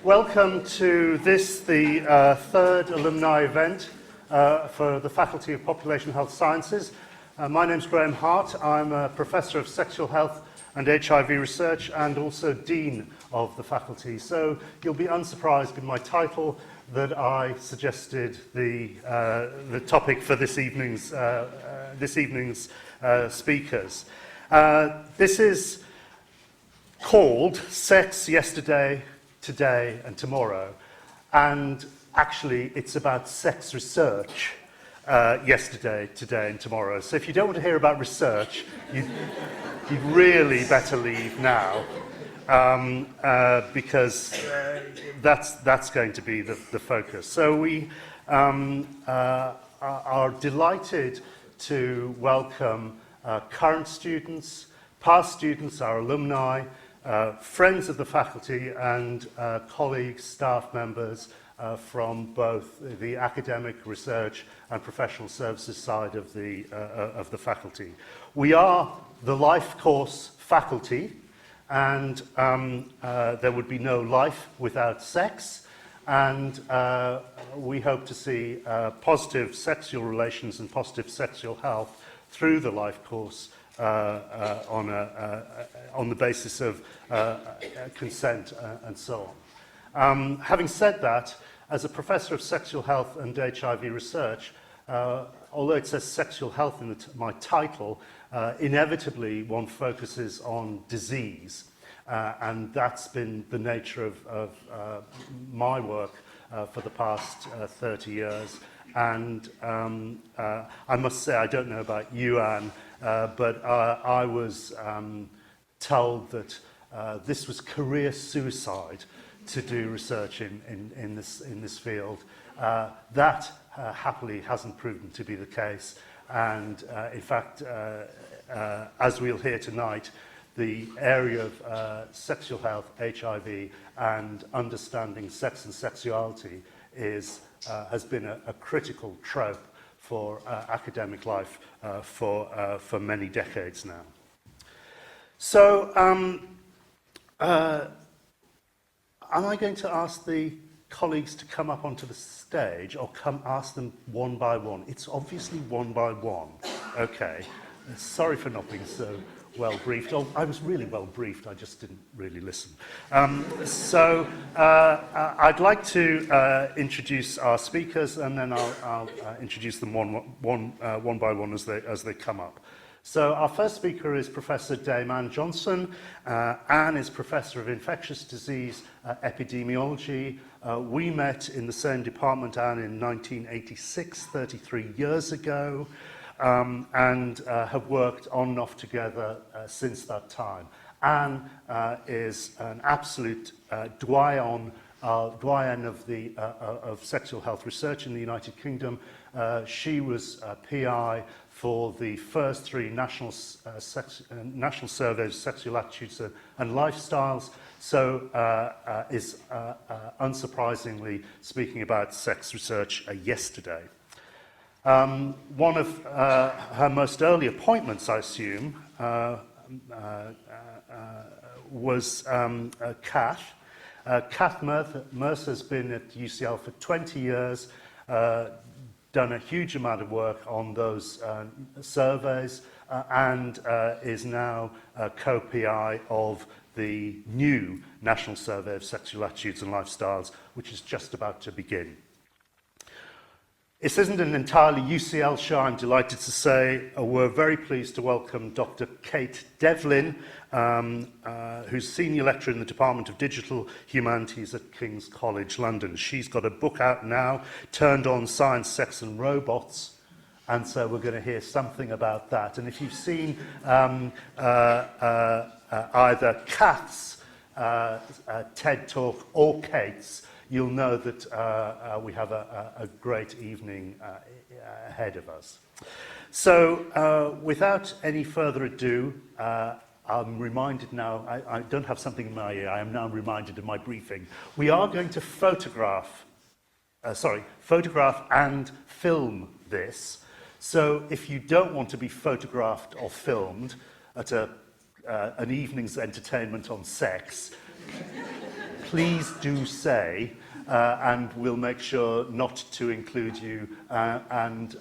Welcome to this, the third alumni event for the Faculty of Population Health Sciences. My name's Graham Hart. I'm a Professor of Sexual Health and HIV Research and also Dean of the Faculty. So you'll be unsurprised in my title that I suggested the topic for this evening's speakers. This is called Sex Yesterday, Today and Tomorrow, and actually it's about sex research yesterday, today and tomorrow. So if you don't want to hear about research, you'd really better leave now, because that's going to be the focus. So we are delighted to welcome current students, past students, our alumni, friends of the faculty and colleagues, staff members from both the academic, research and professional services side of the faculty. We are the life course faculty, and there would be no life without sex, and we hope to see positive sexual relations and positive sexual health through the life course on the basis of consent and so on. Having said that, as a Professor of Sexual Health and HIV Research, although it says Sexual Health in my title, inevitably one focuses on disease, and that's been the nature of my work for the past 30 years. And I must say, I don't know about you, Anne, but I was told that this was career suicide to do research in this field. That happily hasn't proven to be the case, and in fact, as we'll hear tonight, the area of sexual health, HIV, and understanding sex and sexuality has been a critical trope for academic life for many decades now. So, am I going to ask the colleagues to come up onto the stage, or ask them one by one? It's obviously one by one. Okay. Sorry for not being so well briefed. Oh, I was really well briefed, I just didn't really listen. I'd like to introduce our speakers, and then I'll introduce them one by one as they come up. So our first speaker is Professor Anne Johnson. Anne is Professor of Infectious Disease Epidemiology. We met in the same department, Anne, in 1986, 33 years ago. And have worked on and off together since that time. Anne is an absolute doyen of sexual health research in the United Kingdom. She was PI for the first three national surveys of sexual attitudes and lifestyles, so is unsurprisingly speaking about sex research yesterday. One of her most early appointments, I assume, was Cath. Cath Mercer has been at UCL for 20 years, done a huge amount of work on those surveys, and is now co-PI of the new National Survey of Sexual Attitudes and Lifestyles, which is just about to begin. This isn't an entirely UCL show, I'm delighted to say. We're very pleased to welcome Dr. Kate Devlin, who's Senior Lecturer in the Department of Digital Humanities at King's College London. She's got a book out now, Turned on Science, Sex and Robots, and so we're going to hear something about that. And if you've seen either Cath's TED Talk or Kate's, you'll know that we have a great evening ahead of us. So, without any further ado, I'm reminded now, I don't have something in my ear, I am now reminded of my briefing. We are going to photograph and film this. So if you don't want to be photographed or filmed at an evening's entertainment on sex, please do say, and we'll make sure not to include you. And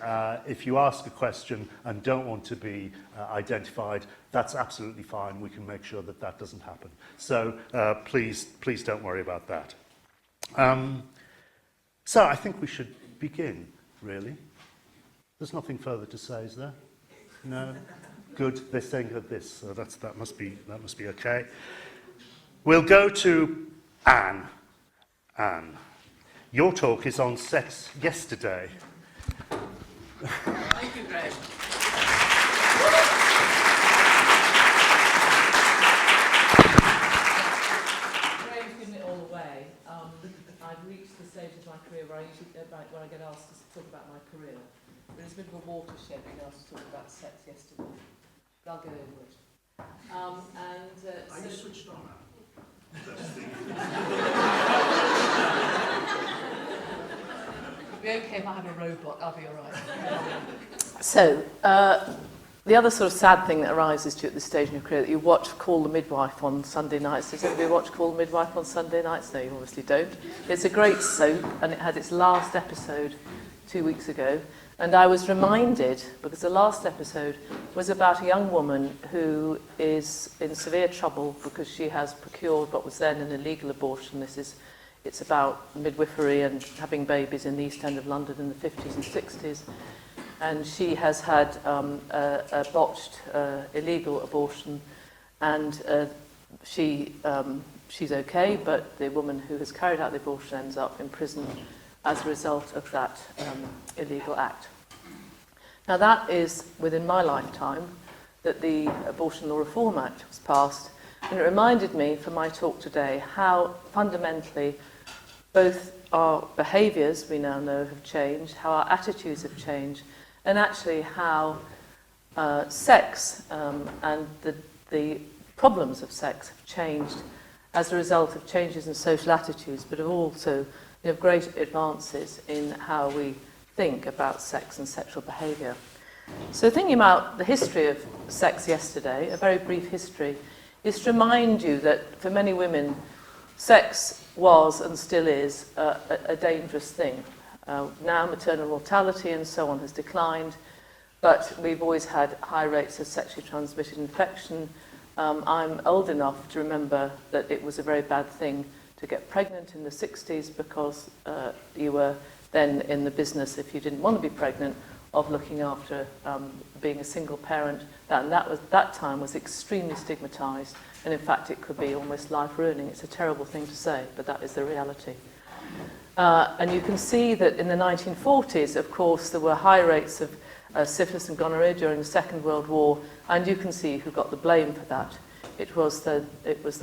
if you ask a question and don't want to be identified, that's absolutely fine. We can make sure that that doesn't happen. So please don't worry about that. So I think we should begin, really. There's nothing further to say, is there? No? Good. They're saying that this, so that must be okay. We'll go to Anne. Anne, your talk is on sex yesterday. Thank you, Graham. Graham's given it all away. I've reached the stage of my career where I usually when I get asked to talk about my career. But it's a bit of a watershed being asked to talk about sex yesterday. But I'll get over it. Are you switched on? It'll be okay if I have a robot, I'll be all right. So, the other sort of sad thing that arises to you at this stage in your career, that you watch Call the Midwife on Sunday nights. Does anybody watch Call the Midwife on Sunday nights? No, you obviously don't. It's a great soap, and it had its last episode 2 weeks ago. And I was reminded, because the last episode was about a young woman who is in severe trouble because she has procured what was then an illegal abortion. It's about midwifery and having babies in the East End of London in the 50s and 60s. And she has had a botched illegal abortion, and she's okay, but the woman who has carried out the abortion ends up in prison as a result of that illegal act. Now that is within my lifetime that the Abortion Law Reform Act was passed, and it reminded me for my talk today how fundamentally both our behaviours, we now know, have changed, how our attitudes have changed, and actually how sex and the problems of sex have changed as a result of changes in social attitudes, but also great advances in how we think about sex and sexual behaviour. So thinking about the history of sex yesterday, a very brief history, is to remind you that for many women, sex was and still is a dangerous thing. Now maternal mortality and so on has declined, but we've always had high rates of sexually transmitted infection. I'm old enough to remember that it was a very bad thing to get pregnant in the 60s because you were then in the business, if you didn't want to be pregnant, of looking after being a single parent. That time was extremely stigmatised, and in fact it could be almost life-ruining. It's a terrible thing to say, but that is the reality. And you can see that in the 1940s, of course, there were high rates of syphilis and gonorrhea during the Second World War, and you can see who got the blame for that. It was the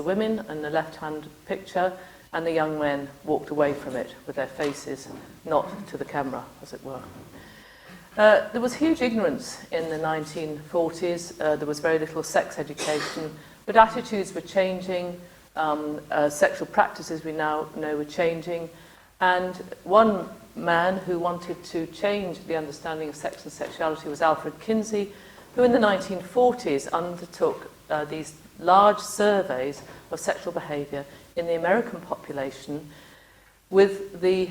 women in the left-hand picture, and the young men walked away from it with their faces not to the camera, as it were. There was huge ignorance in the 1940s. There was very little sex education, but attitudes were changing. Sexual practices, we now know, were changing. And one man who wanted to change the understanding of sex and sexuality was Alfred Kinsey, who in the 1940s undertook these large surveys of sexual behaviour in the American population with the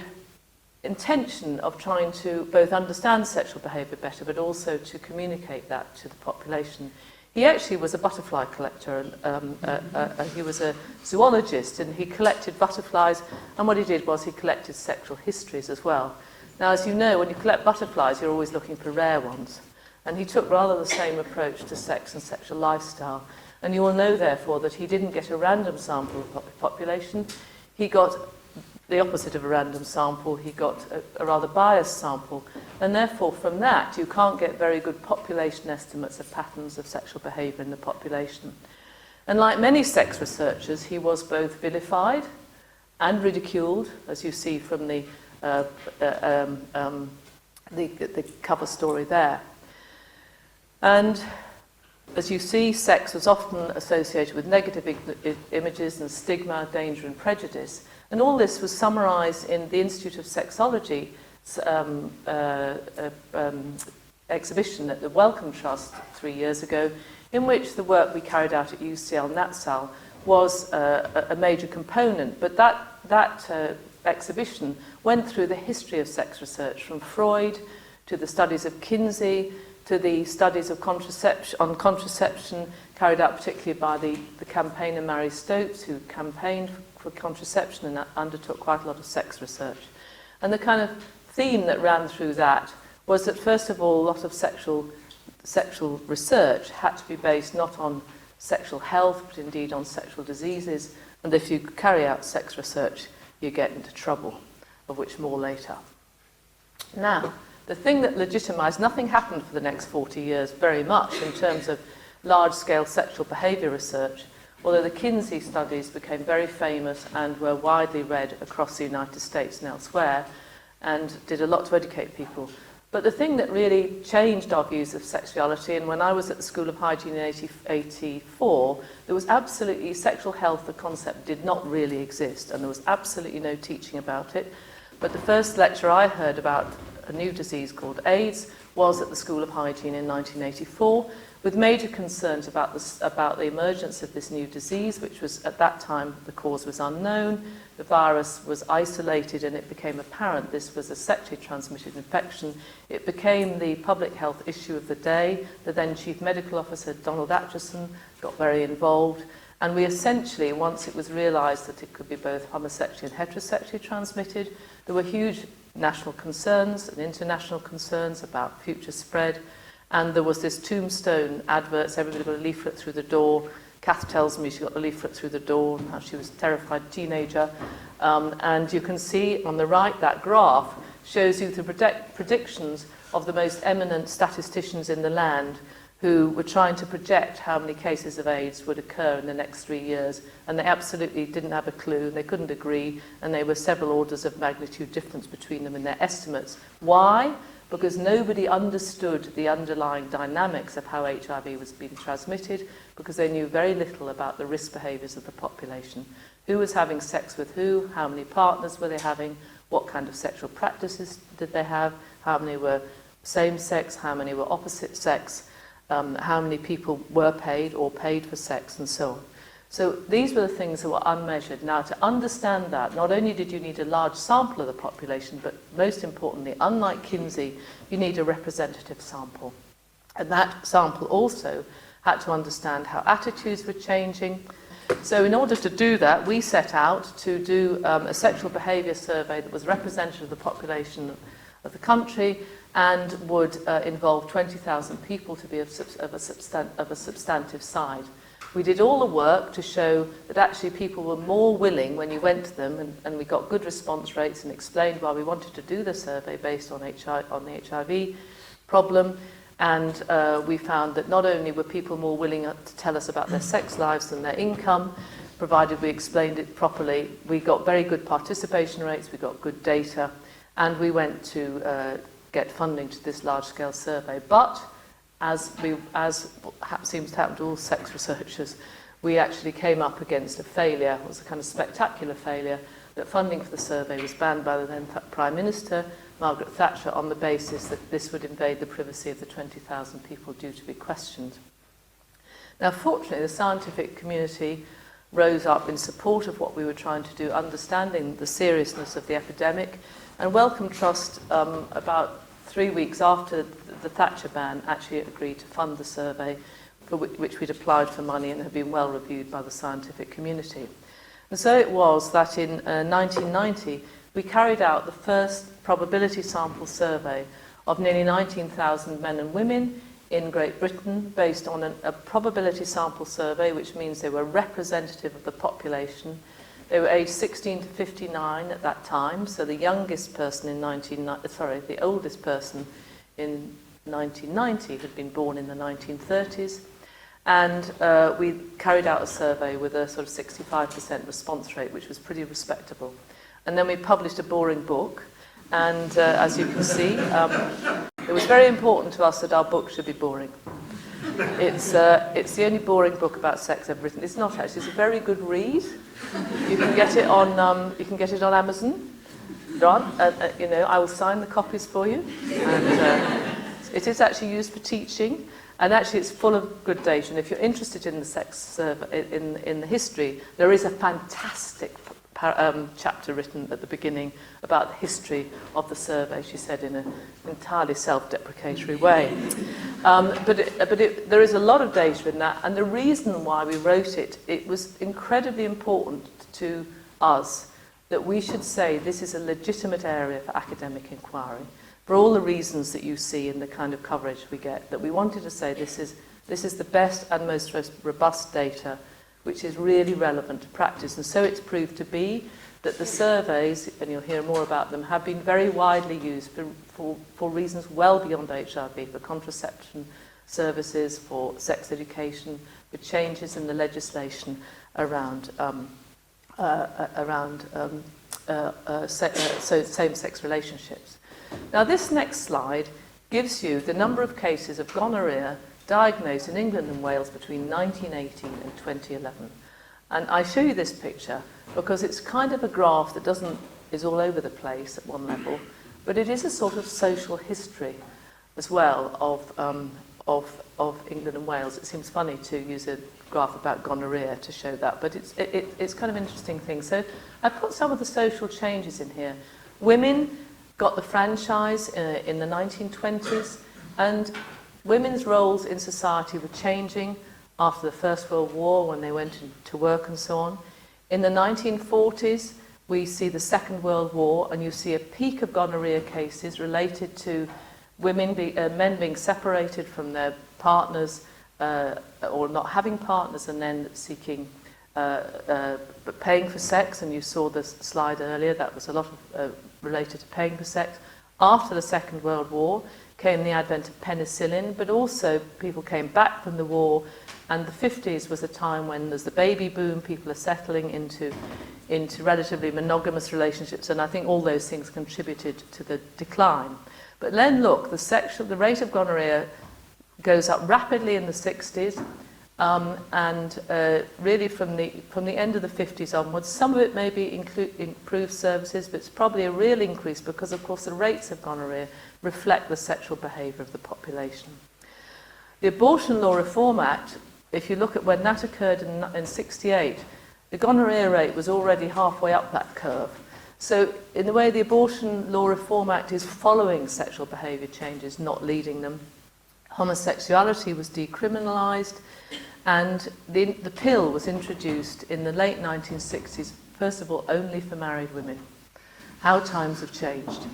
intention of trying to both understand sexual behaviour better, but also to communicate that to the population. He actually was a butterfly collector, and he was a zoologist, and he collected butterflies, and what he did was he collected sexual histories as well. Now, as you know, when you collect butterflies, you're always looking for rare ones, and he took rather the same approach to sex and sexual lifestyle. And you will know, therefore, that he didn't get a random sample of the population. He got the opposite of a random sample. He got a rather biased sample. And therefore, from that, you can't get very good population estimates of patterns of sexual behaviour in the population. And like many sex researchers, he was both vilified and ridiculed, as you see from the cover story there. And as you see, sex was often associated with negative images and stigma, danger and prejudice. And all this was summarised in the Institute of Sexology exhibition at the Wellcome Trust 3 years ago, in which the work we carried out at UCL Natsal was a major component. But that exhibition went through the history of sex research, from Freud to the studies of Kinsey to the studies of contraception carried out particularly by the campaigner Mary Stopes, who campaigned for contraception and undertook quite a lot of sex research. And the kind of theme that ran through that was that, first of all, a lot of sexual research had to be based not on sexual health, but indeed on sexual diseases. And if you carry out sex research, you get into trouble, of which more later. Now, the thing that legitimised, nothing happened for the next 40 years very much in terms of large-scale sexual behaviour research, although the Kinsey studies became very famous and were widely read across the United States and elsewhere, and did a lot to educate people. But the thing that really changed our views of sexuality, and when I was at the School of Hygiene in 1984, there was absolutely, sexual health, the concept did not really exist, and there was absolutely no teaching about it. But the first lecture I heard about a new disease called AIDS was at the School of Hygiene in 1984, with major concerns about the emergence of this new disease, which was, at that time, the cause was unknown, the virus was isolated, and it became apparent this was a sexually transmitted infection. It became the public health issue of the day. The then Chief Medical Officer, Donald Atchison, got very involved, and we essentially, once it was realised that it could be both homosexually and heterosexually transmitted, there were huge national concerns and international concerns about future spread. And there was this tombstone adverts, everybody got a leaflet through the door. Cath tells me she got the leaflet through the door, and how she was a terrified teenager. And you can see on the right, that graph shows you the predictions of the most eminent statisticians in the land who were trying to project how many cases of AIDS would occur in the next 3 years. And they absolutely didn't have a clue, they couldn't agree, and there were several orders of magnitude difference between them in their estimates. Why? Because nobody understood the underlying dynamics of how HIV was being transmitted, because they knew very little about the risk behaviours of the population. Who was having sex with who, how many partners were they having, what kind of sexual practices did they have, how many were same-sex, how many were opposite sex, how many people were paid or paid for sex, and so on. So these were the things that were unmeasured. Now, to understand that, not only did you need a large sample of the population, but most importantly, unlike Kinsey, you need a representative sample. And that sample also had to understand how attitudes were changing. So in order to do that, we set out to do a sexual behaviour survey that was representative of the population of the country and would involve 20,000 people to be of a substantive side. We did all the work to show that actually people were more willing when you went to them, and we got good response rates and explained why we wanted to do the survey based on the HIV problem. And we found that not only were people more willing to tell us about their sex lives than their income, provided we explained it properly, we got very good participation rates, we got good data, and we went to get funding to this large-scale survey. But as seems to happen to all sex researchers, we actually came up against a failure. It was a kind of spectacular failure, that funding for the survey was banned by the then Prime Minister, Margaret Thatcher, on the basis that this would invade the privacy of the 20,000 people due to be questioned. Now, fortunately, the scientific community rose up in support of what we were trying to do, understanding the seriousness of the epidemic, and Wellcome Trust, about 3 weeks after the Thatcher ban, actually agreed to fund the survey, for which we'd applied for money and had been well reviewed by the scientific community. And so it was that in 1990, we carried out the first probability sample survey of nearly 19,000 men and women in Great Britain, based on a probability sample survey, which means they were representative of the population. They were aged 16 to 59 at that time, so the youngest person in the oldest person in 1990 had been born in the 1930s. And we carried out a survey with a sort of 65% response rate, which was pretty respectable. And then we published a boring book, and as you can see, it was very important to us that our book should be boring. It's the only boring book about sex ever written. It's not actually. It's a very good read. You can get it on Amazon. I will sign the copies for you. And it is actually used for teaching. And actually it's full of good data. And if you're interested in the sex survey, in the history, there is a fantastic chapter written at the beginning about the history of the survey, she said, in an entirely self-deprecatory way. There is a lot of data in that, and the reason why we wrote it, it was incredibly important to us that we should say this is a legitimate area for academic inquiry, for all the reasons that you see in the kind of coverage we get, that we wanted to say this is the best and most robust data which is really relevant to practice. And so it's proved to be that the surveys, and you'll hear more about them, have been very widely used for reasons well beyond HIV, for contraception services, for sex education, for changes in the legislation around same-sex relationships. Now this next slide gives you the number of cases of gonorrhea diagnosed in England and Wales between 1918 and 2011. And I show you this picture because it's kind of a graph that is all over the place at one level, but it is a sort of social history as well of England and Wales. It seems funny to use a graph about gonorrhea to show that, but it's kind of an interesting thing. So I put some of the social changes in here. Women got the franchise in the 1920s, and women's roles in society were changing after the First World War when they went to work and so on. In the 1940s, we see the Second World War, and you see a peak of gonorrhea cases related to men being separated from their partners or not having partners, and then seeking paying for sex. And you saw this slide earlier, that was a lot of related to paying for sex. After the Second World War came the advent of penicillin, but also people came back from the war, and the 50s was a time when there's the baby boom, people are settling into relatively monogamous relationships, and I think all those things contributed to the decline. But then look, the rate of gonorrhea goes up rapidly in the 60s, and really from the end of the 50s onwards. Some of it may be improved services, but it's probably a real increase because, of course, the rates of gonorrhea reflect the sexual behaviour of the population. The Abortion Law Reform Act, if you look at when that occurred in 68, the gonorrhea rate was already halfway up that curve. So in a way, the Abortion Law Reform Act is following sexual behaviour changes, not leading them. Homosexuality was decriminalised, and the pill was introduced in the late 1960s, first of all, only for married women. How times have changed.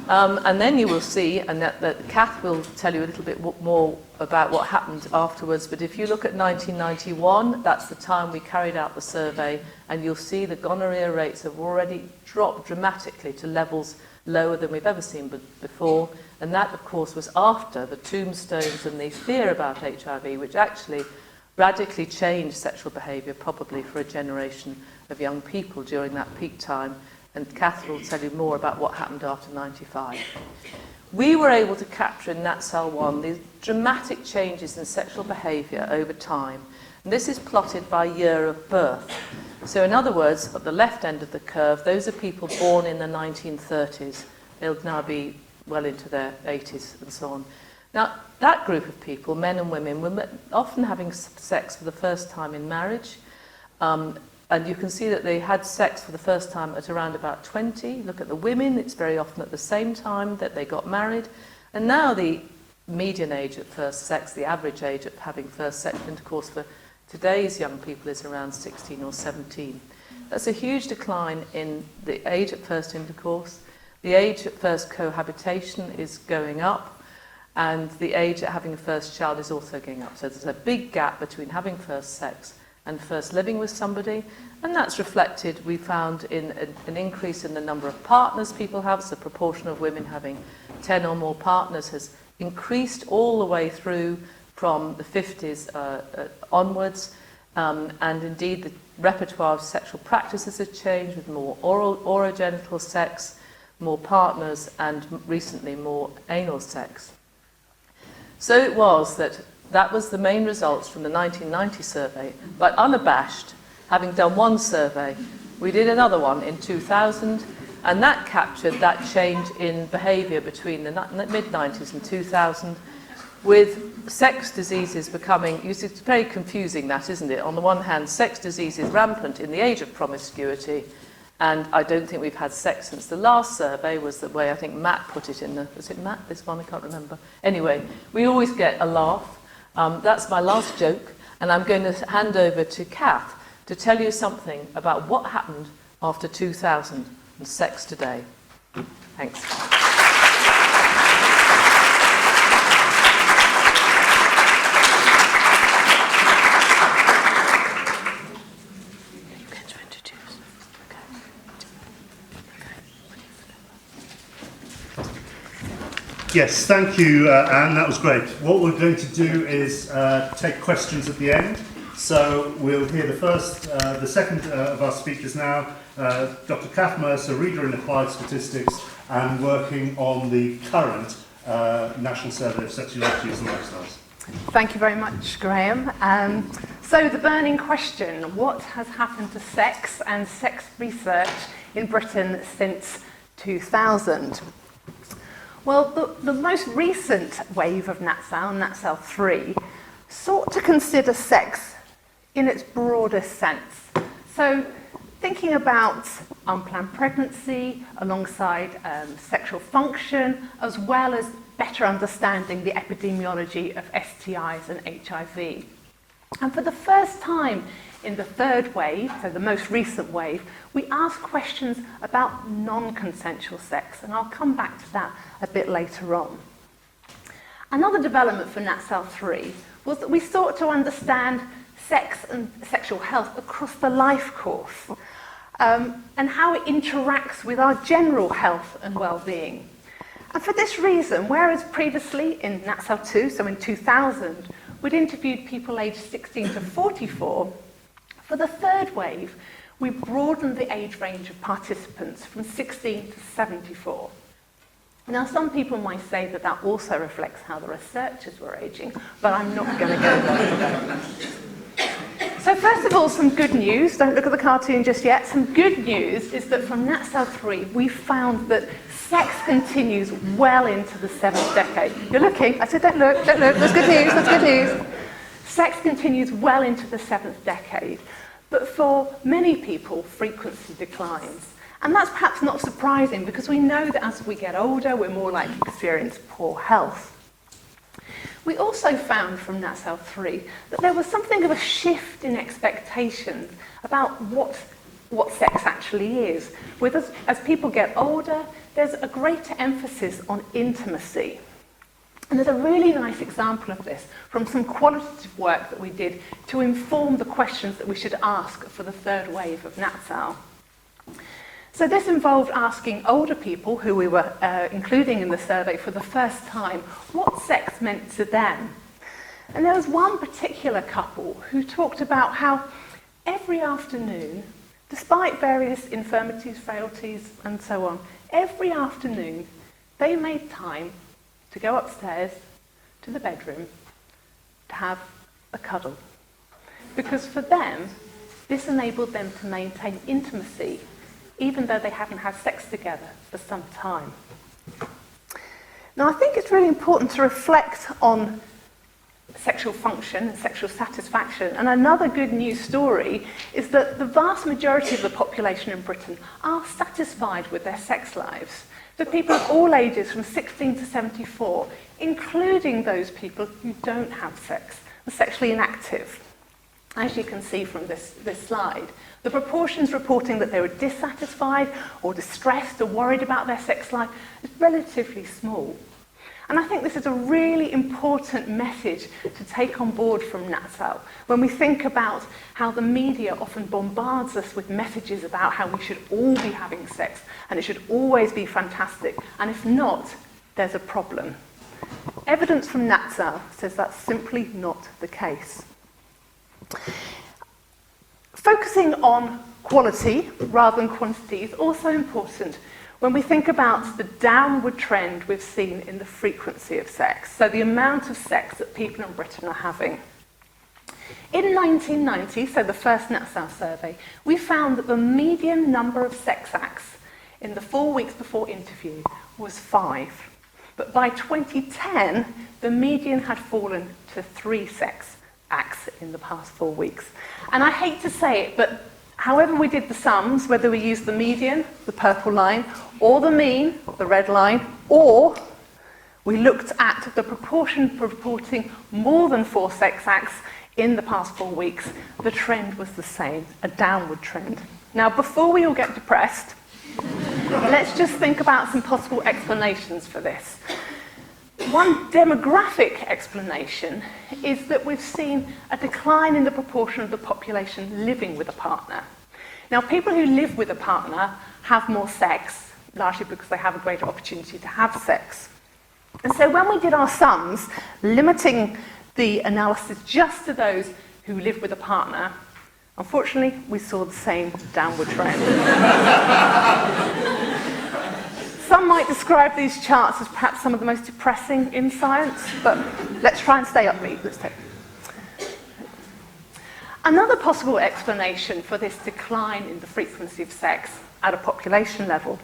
And then you will see, and that Cath will tell you a little bit more about what happened afterwards, but if you look at 1991, that's the time we carried out the survey, and you'll see the gonorrhea rates have already dropped dramatically to levels lower than we've ever seen before. And that, of course, was after the tombstones and the fear about HIV, which actually radically changed sexual behaviour, probably for a generation of young people during that peak time. And Cath will tell you more about what happened after 95. We were able to capture in Natsal 1 these dramatic changes in sexual behaviour over time. And this is plotted by year of birth. So in other words, at the left end of the curve, those are people born in the 1930s. They'll now be well into their 80s and so on. Now, that group of people, men and women, were often having sex for the first time in marriage. And you can see that they had sex for the first time at around about 20. Look at the women, it's very often at the same time that they got married. And now the median age of first sex, the average age of having first sexual intercourse for today's young people is around 16 or 17. That's a huge decline in the age at first intercourse. The age at first cohabitation is going up, and the age at having a first child is also going up. So there's a big gap between having first sex and first living with somebody, and that's reflected, we found, in an increase in the number of partners people have. So the proportion of women having 10 or more partners has increased all the way through from the 50s onwards, and indeed the repertoire of sexual practices has changed with more orogenital sex, more partners, and recently more anal sex. So it was that was the main results from the 1990 survey, but unabashed, having done one survey, we did another one in 2000, and that captured that change in behaviour between the mid-90s and 2000. with sex diseases becoming, it's very confusing that, isn't it? On the one hand, sex disease is rampant in the age of promiscuity, and I don't think we've had sex since the last survey, was the way I think Matt put it in the, was it Matt, this one? I can't remember. Anyway, we always get a laugh. That's my last joke, and I'm going to hand over to Cath to tell you something about what happened after 2000 and sex today. Thanks. Yes, thank you, Anne. That was great. What we're going to do is take questions at the end. So we'll hear the second of our speakers now, Dr. Cath Mercer, reader in applied statistics and working on the current National Survey of Sexualities and Lifestyles. Thank you very much, Graham. So the burning question, what has happened to sex and sex research in Britain since 2000? Well, the most recent wave of Natsal, Natsal 3, sought to consider sex in its broadest sense. So thinking about unplanned pregnancy alongside sexual function, as well as better understanding the epidemiology of STIs and HIV. And for the first time in the third wave, so the most recent wave, we asked questions about non-consensual sex, and I'll come back to that a bit later on. Another development for Natsal 3 was that we sought to understand sex and sexual health across the life course, and how it interacts with our general health and well-being. And for this reason, whereas previously in Natsal 2, so in 2000, we'd interviewed people aged 16 to 44, for the third wave, we broadened the age range of participants from 16 to 74. Now, some people might say that that also reflects how the researchers were aging, but I'm not going to go there today. So first of all, some good news. Don't look at the cartoon just yet. Some good news is that from Natsal 3, we found that sex continues well into the 7th decade. You're looking. I said, don't look. That's good news. That's good news. Sex continues well into the 7th decade. But for many people, frequency declines. And that's perhaps not surprising because we know that as we get older, we're more likely to experience poor health. We also found from Natsal 3 that there was something of a shift in expectations about what sex actually is. As people get older, there's a greater emphasis on intimacy. And there's a really nice example of this from some qualitative work that we did to inform the questions that we should ask for the third wave of Natsal. So this involved asking older people, who we were including in the survey for the first time, what sex meant to them. And there was one particular couple who talked about how every afternoon, despite various infirmities, frailties, and so on, every afternoon they made time to go upstairs to the bedroom to have a cuddle. Because for them, this enabled them to maintain intimacy, even though they haven't had sex together for some time. Now, I think it's really important to reflect on sexual function and sexual satisfaction. And another good news story is that the vast majority of the population in Britain are satisfied with their sex lives. So people of all ages from 16 to 74, including those people who don't have sex, are sexually inactive. As you can see from this slide, the proportions reporting that they were dissatisfied or distressed or worried about their sex life is relatively small. And I think this is a really important message to take on board from Natsal when we think about how the media often bombards us with messages about how we should all be having sex and it should always be fantastic, and if not, there's a problem. Evidence from Natsal says that's simply not the case. Focusing on quality rather than quantity is also important when we think about the downward trend we've seen in the frequency of sex, so the amount of sex that people in Britain are having. In 1990, so the first Natsal survey, we found that the median number of sex acts in the 4 weeks before interview was 5. But by 2010, the median had fallen to 3 sex acts in the past 4 weeks. And I hate to say it, but however we did the sums, whether we used the median, the purple line, or the mean, the red line, or we looked at the proportion for reporting more than 4 sex acts in the past 4 weeks, the trend was the same, a downward trend. Now, before we all get depressed, let's just think about some possible explanations for this. One demographic explanation is that we've seen a decline in the proportion of the population living with a partner. Now, people who live with a partner have more sex, largely because they have a greater opportunity to have sex. And so when we did our sums, limiting the analysis just to those who live with a partner, unfortunately, we saw the same downward trend. Some might describe these charts as perhaps some of the most depressing in science, but let's try and stay upbeat. Another possible explanation for this decline in the frequency of sex at a population level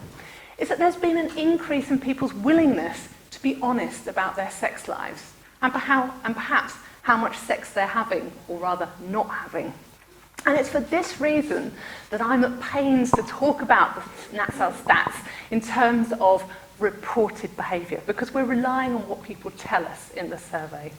is that there's been an increase in people's willingness to be honest about their sex lives and perhaps how much sex they're having, or rather not having. And it's for this reason that I'm at pains to talk about the Natsal stats in terms of reported behaviour, because we're relying on what people tell us in the survey.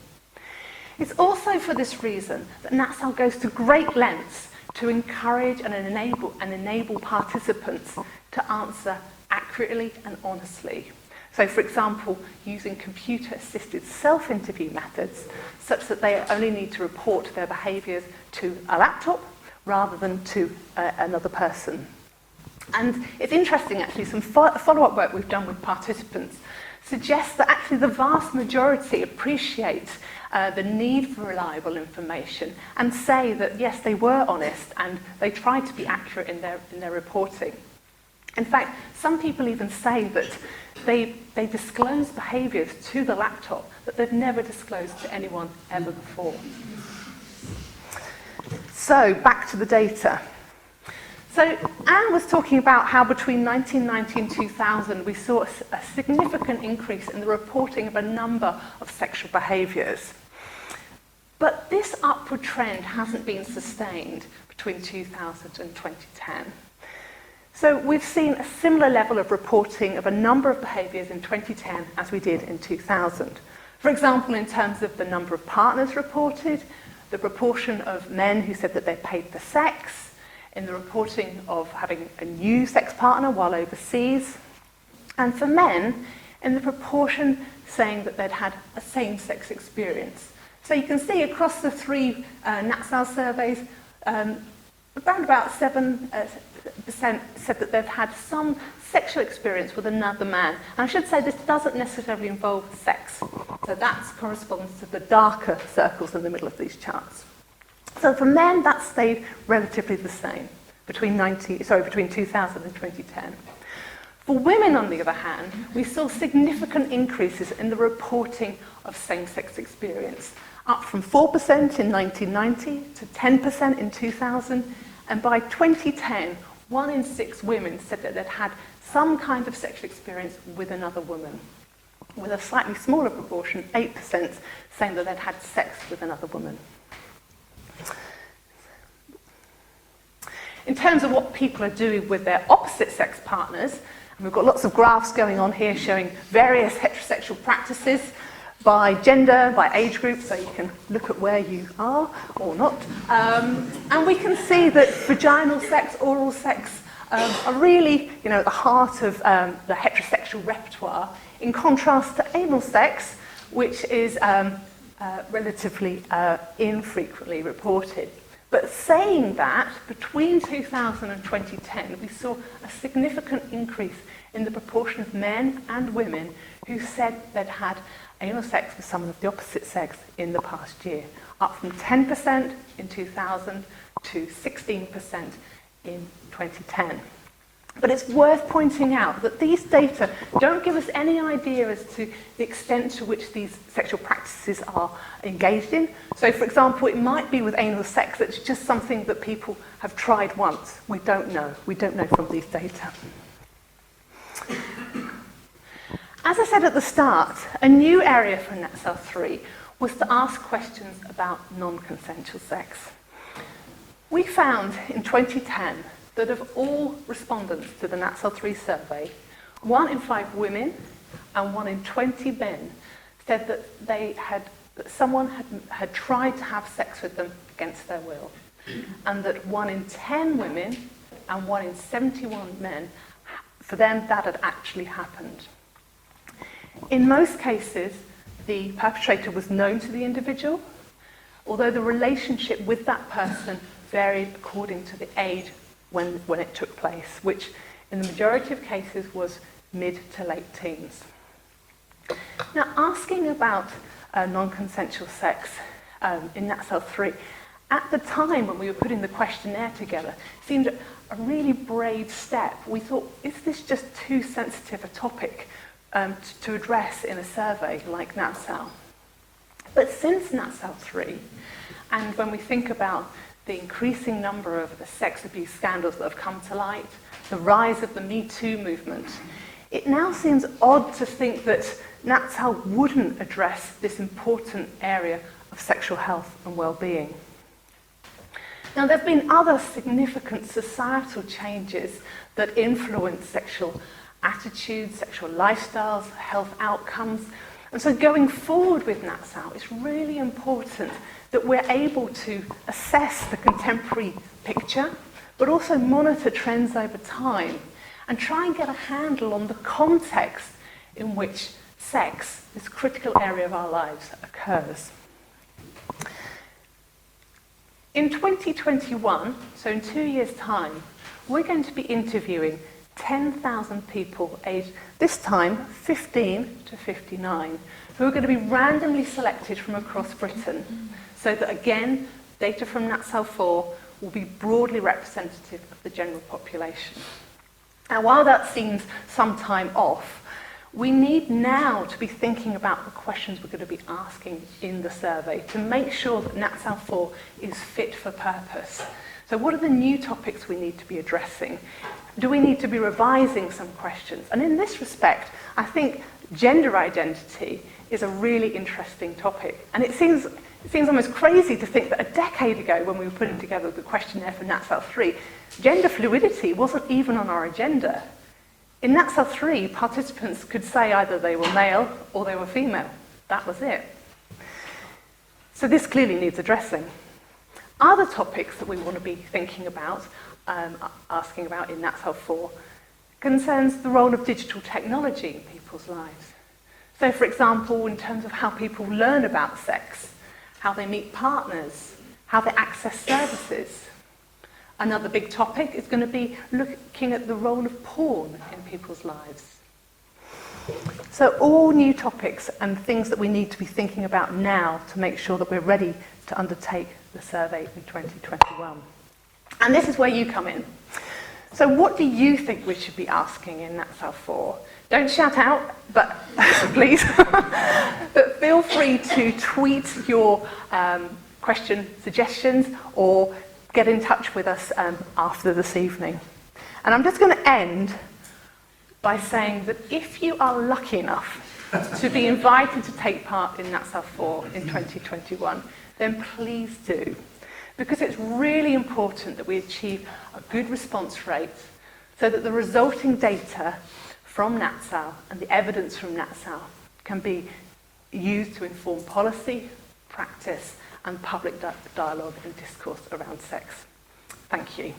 It's also for this reason that Natsal goes to great lengths to encourage and enable participants to answer accurately and honestly. So, for example, using computer-assisted self-interview methods such that they only need to report their behaviours to a laptop rather than to another person. And it's interesting, actually, some follow-up work we've done with participants suggests that actually the vast majority appreciate the need for reliable information and say that, yes, they were honest and they tried to be accurate in their reporting. In fact, some people even say that they disclose behaviours to the laptop that they've never disclosed to anyone ever before. So, back to the data. So, Anne was talking about how between 1990 and 2000 we saw a significant increase in the reporting of a number of sexual behaviours. But this upward trend hasn't been sustained between 2000 and 2010. So we've seen a similar level of reporting of a number of behaviours in 2010 as we did in 2000. For example, in terms of the number of partners reported, the proportion of men who said that they paid for sex, in the reporting of having a new sex partner while overseas, and for men, in the proportion saying that they'd had a same-sex experience. So you can see across the 3 Natsal surveys, around about 7% said that they've had some sexual experience with another man. And I should say this doesn't necessarily involve sex. So that corresponds to the darker circles in the middle of these charts. So for men, that stayed relatively the same between 2000 and 2010. For women, on the other hand, we saw significant increases in the reporting of same-sex experience, up from 4% in 1990 to 10% in 2000, and by 2010, 1 in 6 women said that they'd had some kind of sexual experience with another woman, with a slightly smaller proportion, 8%, saying that they'd had sex with another woman. In terms of what people are doing with their opposite-sex partners, and we've got lots of graphs going on here showing various heterosexual practices by gender, by age group, so you can look at where you are or not. And we can see that vaginal sex, oral sex are really, at the heart of the heterosexual repertoire, in contrast to anal sex, which is relatively infrequently reported. But saying that, between 2000 and 2010, we saw a significant increase in the proportion of men and women who said they'd had anal sex with someone of the opposite sex in the past year, up from 10% in 2000 to 16% in 2010. But it's worth pointing out that these data don't give us any idea as to the extent to which these sexual practices are engaged in. So, for example, it might be with anal sex that's just something that people have tried once. We don't know. We don't know from these data. As I said at the start, a new area for Natsal 3 was to ask questions about non-consensual sex. We found in 2010 that of all respondents to the Natsal 3 survey, 1 in 5 women and 1 in 20 men said that someone had tried to have sex with them against their will, and that 1 in 10 women and 1 in 71 men, for them that had actually happened. In most cases, the perpetrator was known to the individual, although the relationship with that person varied according to the age when it took place, which in the majority of cases was mid to late teens. Now, asking about non-consensual sex in Natsal 3, at the time when we were putting the questionnaire together, seemed a really brave step. We thought, is this just too sensitive a topic to address in a survey like Natsal? But since Natsal 3, and when we think about the increasing number of sex abuse scandals that have come to light, the rise of the Me Too movement, it now seems odd to think that Natsal wouldn't address this important area of sexual health and well-being. Now, there have been other significant societal changes that influence sexual attitudes, sexual lifestyles, health outcomes. And so going forward with Natsal, it's really important that we're able to assess the contemporary picture, but also monitor trends over time and try and get a handle on the context in which sex, this critical area of our lives, occurs. In 2021, so in 2 years' time, we're going to be interviewing 10,000 people aged, this time, 15 to 59, who are going to be randomly selected from across Britain, so that, again, data from Natsal 4 will be broadly representative of the general population. Now, while that seems some time off, we need now to be thinking about the questions we're going to be asking in the survey to make sure that Natsal 4 is fit for purpose. So what are the new topics we need to be addressing? Do we need to be revising some questions? And in this respect, I think gender identity is a really interesting topic. And it seems almost crazy to think that a decade ago, when we were putting together the questionnaire for Natsal 3, gender fluidity wasn't even on our agenda. In Natsal 3, participants could say either they were male or they were female. That was it. So this clearly needs addressing. Other topics that we want to be thinking about, asking about in Natsal 4, concerns the role of digital technology in people's lives. So, for example, in terms of how people learn about sex, how they meet partners, how they access services. Another big topic is going to be looking at the role of porn in people's lives. So all new topics and things that we need to be thinking about now to make sure that we're ready to undertake the survey in 2021. And this is where you come in. So what do you think we should be asking in Natsal 4? Don't shout out, but please. But feel free to tweet your question suggestions or get in touch with us after this evening. And I'm just going to end by saying that if you are lucky enough to be invited to take part in Natsal 4 in 2021, then please do. Because it's really important that we achieve a good response rate so that the resulting data from Natsal and the evidence from Natsal can be used to inform policy, practice, and public dialogue and discourse around sex. Thank you.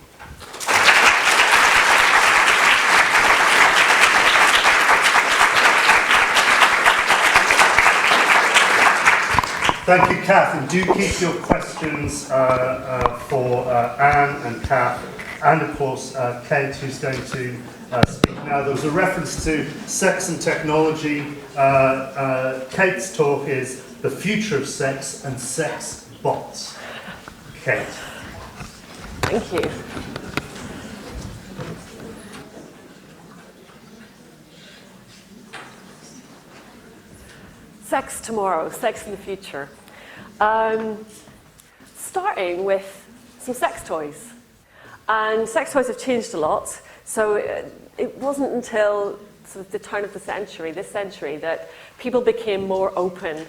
Thank you, Cath, and do keep your questions for Anne and Cath, and of course Kate, who's going to speak now. There was a reference to sex and technology. Kate's talk is the future of sex and sex bots. Kate. Thank you. Sex tomorrow, sex in the future. Starting with some sex toys. And sex toys have changed a lot. So it wasn't until sort of the turn of the century, this century, that people became more open,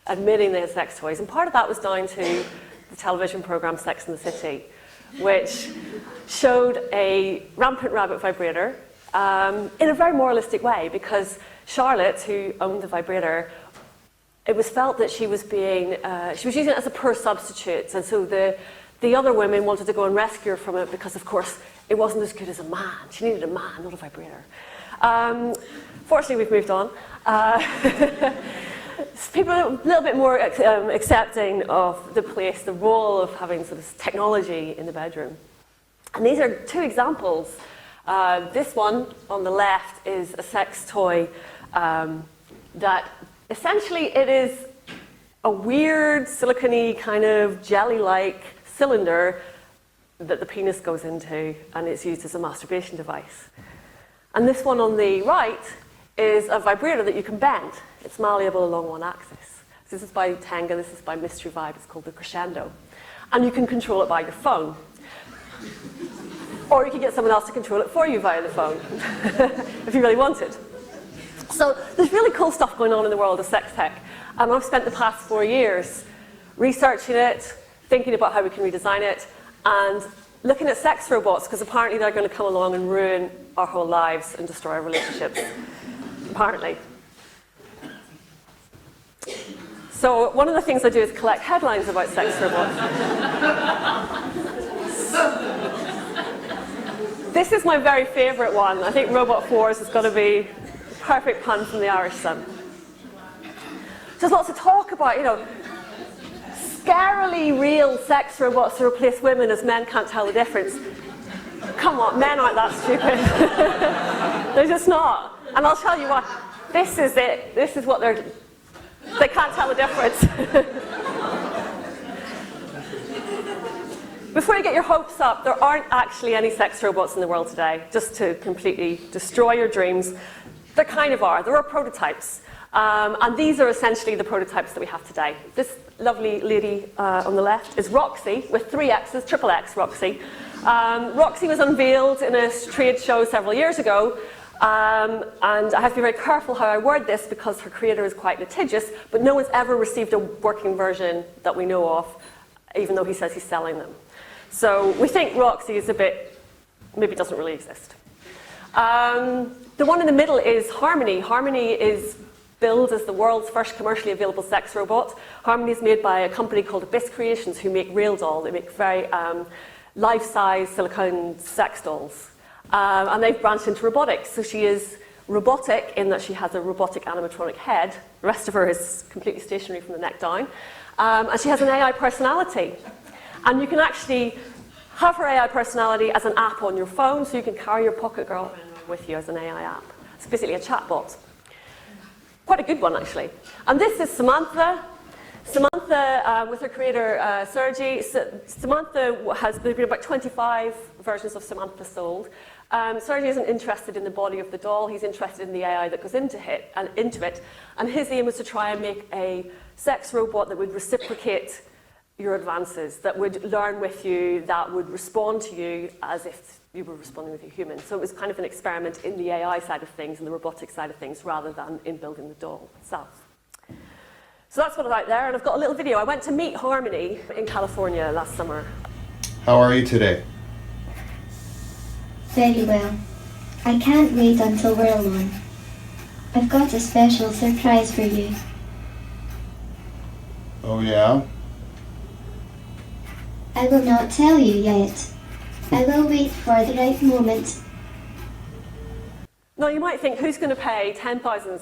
admitting they had sex toys. And part of that was down to the television program Sex and the City, which showed a rampant rabbit vibrator in a very moralistic way, because Charlotte, who owned the vibrator, it was felt that she was using it as a poor substitute, and so the other women wanted to go and rescue her from it because, of course, it wasn't as good as a man. She needed a man, not a vibrator. Fortunately, we've moved on. People are a little bit more accepting of the place, the role of having sort of technology in the bedroom. And these are two examples. This one on the left is a sex toy that essentially it is a weird silicone-y kind of jelly-like cylinder that the penis goes into, and it's used as a masturbation device. And this one on the right is a vibrator that you can bend. It's malleable along one axis. So this is by Tenga, this is by Mystery Vibe, it's called the Crescendo. And you can control it by your phone. Or you can get someone else to control it for you via the phone, if you really wanted. So there's really cool stuff going on in the world of sex tech. I've spent the past 4 years researching it, thinking about how we can redesign it, and looking at sex robots, because apparently they're going to come along and ruin our whole lives and destroy our relationships. Apparently. So one of the things I do is collect headlines about sex robots. This is my very favourite one. I think Robot Force has got to be a perfect pun from the Irish Sun. There's lots of talk about, scarily real sex robots to replace women as men can't tell the difference. Come on, men aren't that stupid. They're just not. And I'll tell you what, this is it. This is what they can't tell the difference. Before you get your hopes up, there aren't actually any sex robots in the world today, just to completely destroy your dreams. There kind of are. There are prototypes. And these are essentially the prototypes that we have today. This lovely lady on the left is Roxy, with 3 X's, triple X Roxy. Roxy was unveiled in a trade show several years ago, and I have to be very careful how I word this because her creator is quite litigious, but no one's ever received a working version that we know of, even though he says he's selling them. So we think Roxy is maybe doesn't really exist. The one in the middle is Harmony. Harmony is billed as the world's first commercially available sex robot. Harmony is made by a company called Abyss Creations, who make Real Doll. They make very life-size silicone sex dolls. And they've branched into robotics. So she is robotic in that she has a robotic animatronic head. The rest of her is completely stationary from the neck down. And she has an AI personality. And you can actually have her AI personality as an app on your phone, so you can carry your Pocket Girl with you as an AI app. It's basically a chatbot. Quite a good one, actually. And this is Samantha. Samantha, with her creator, Sergey. Samantha there's been about 25 versions of Samantha sold. Sergey isn't interested in the body of the doll. He's interested in the AI that goes into it. And his aim was to try and make a sex robot that would reciprocate your advances, that would learn with you, that would respond to you as if you were responding with a human. So it was kind of an experiment in the AI side of things and the robotic side of things rather than in building the doll itself. So that's what I'm out there, and I've got a little video. I went to meet Harmony in California last summer. How are you today? Very well. I can't wait until we're alone. I've got a special surprise for you. Oh yeah? I will not tell you yet. I will wait for the right moment. Now, you might think, who's going to pay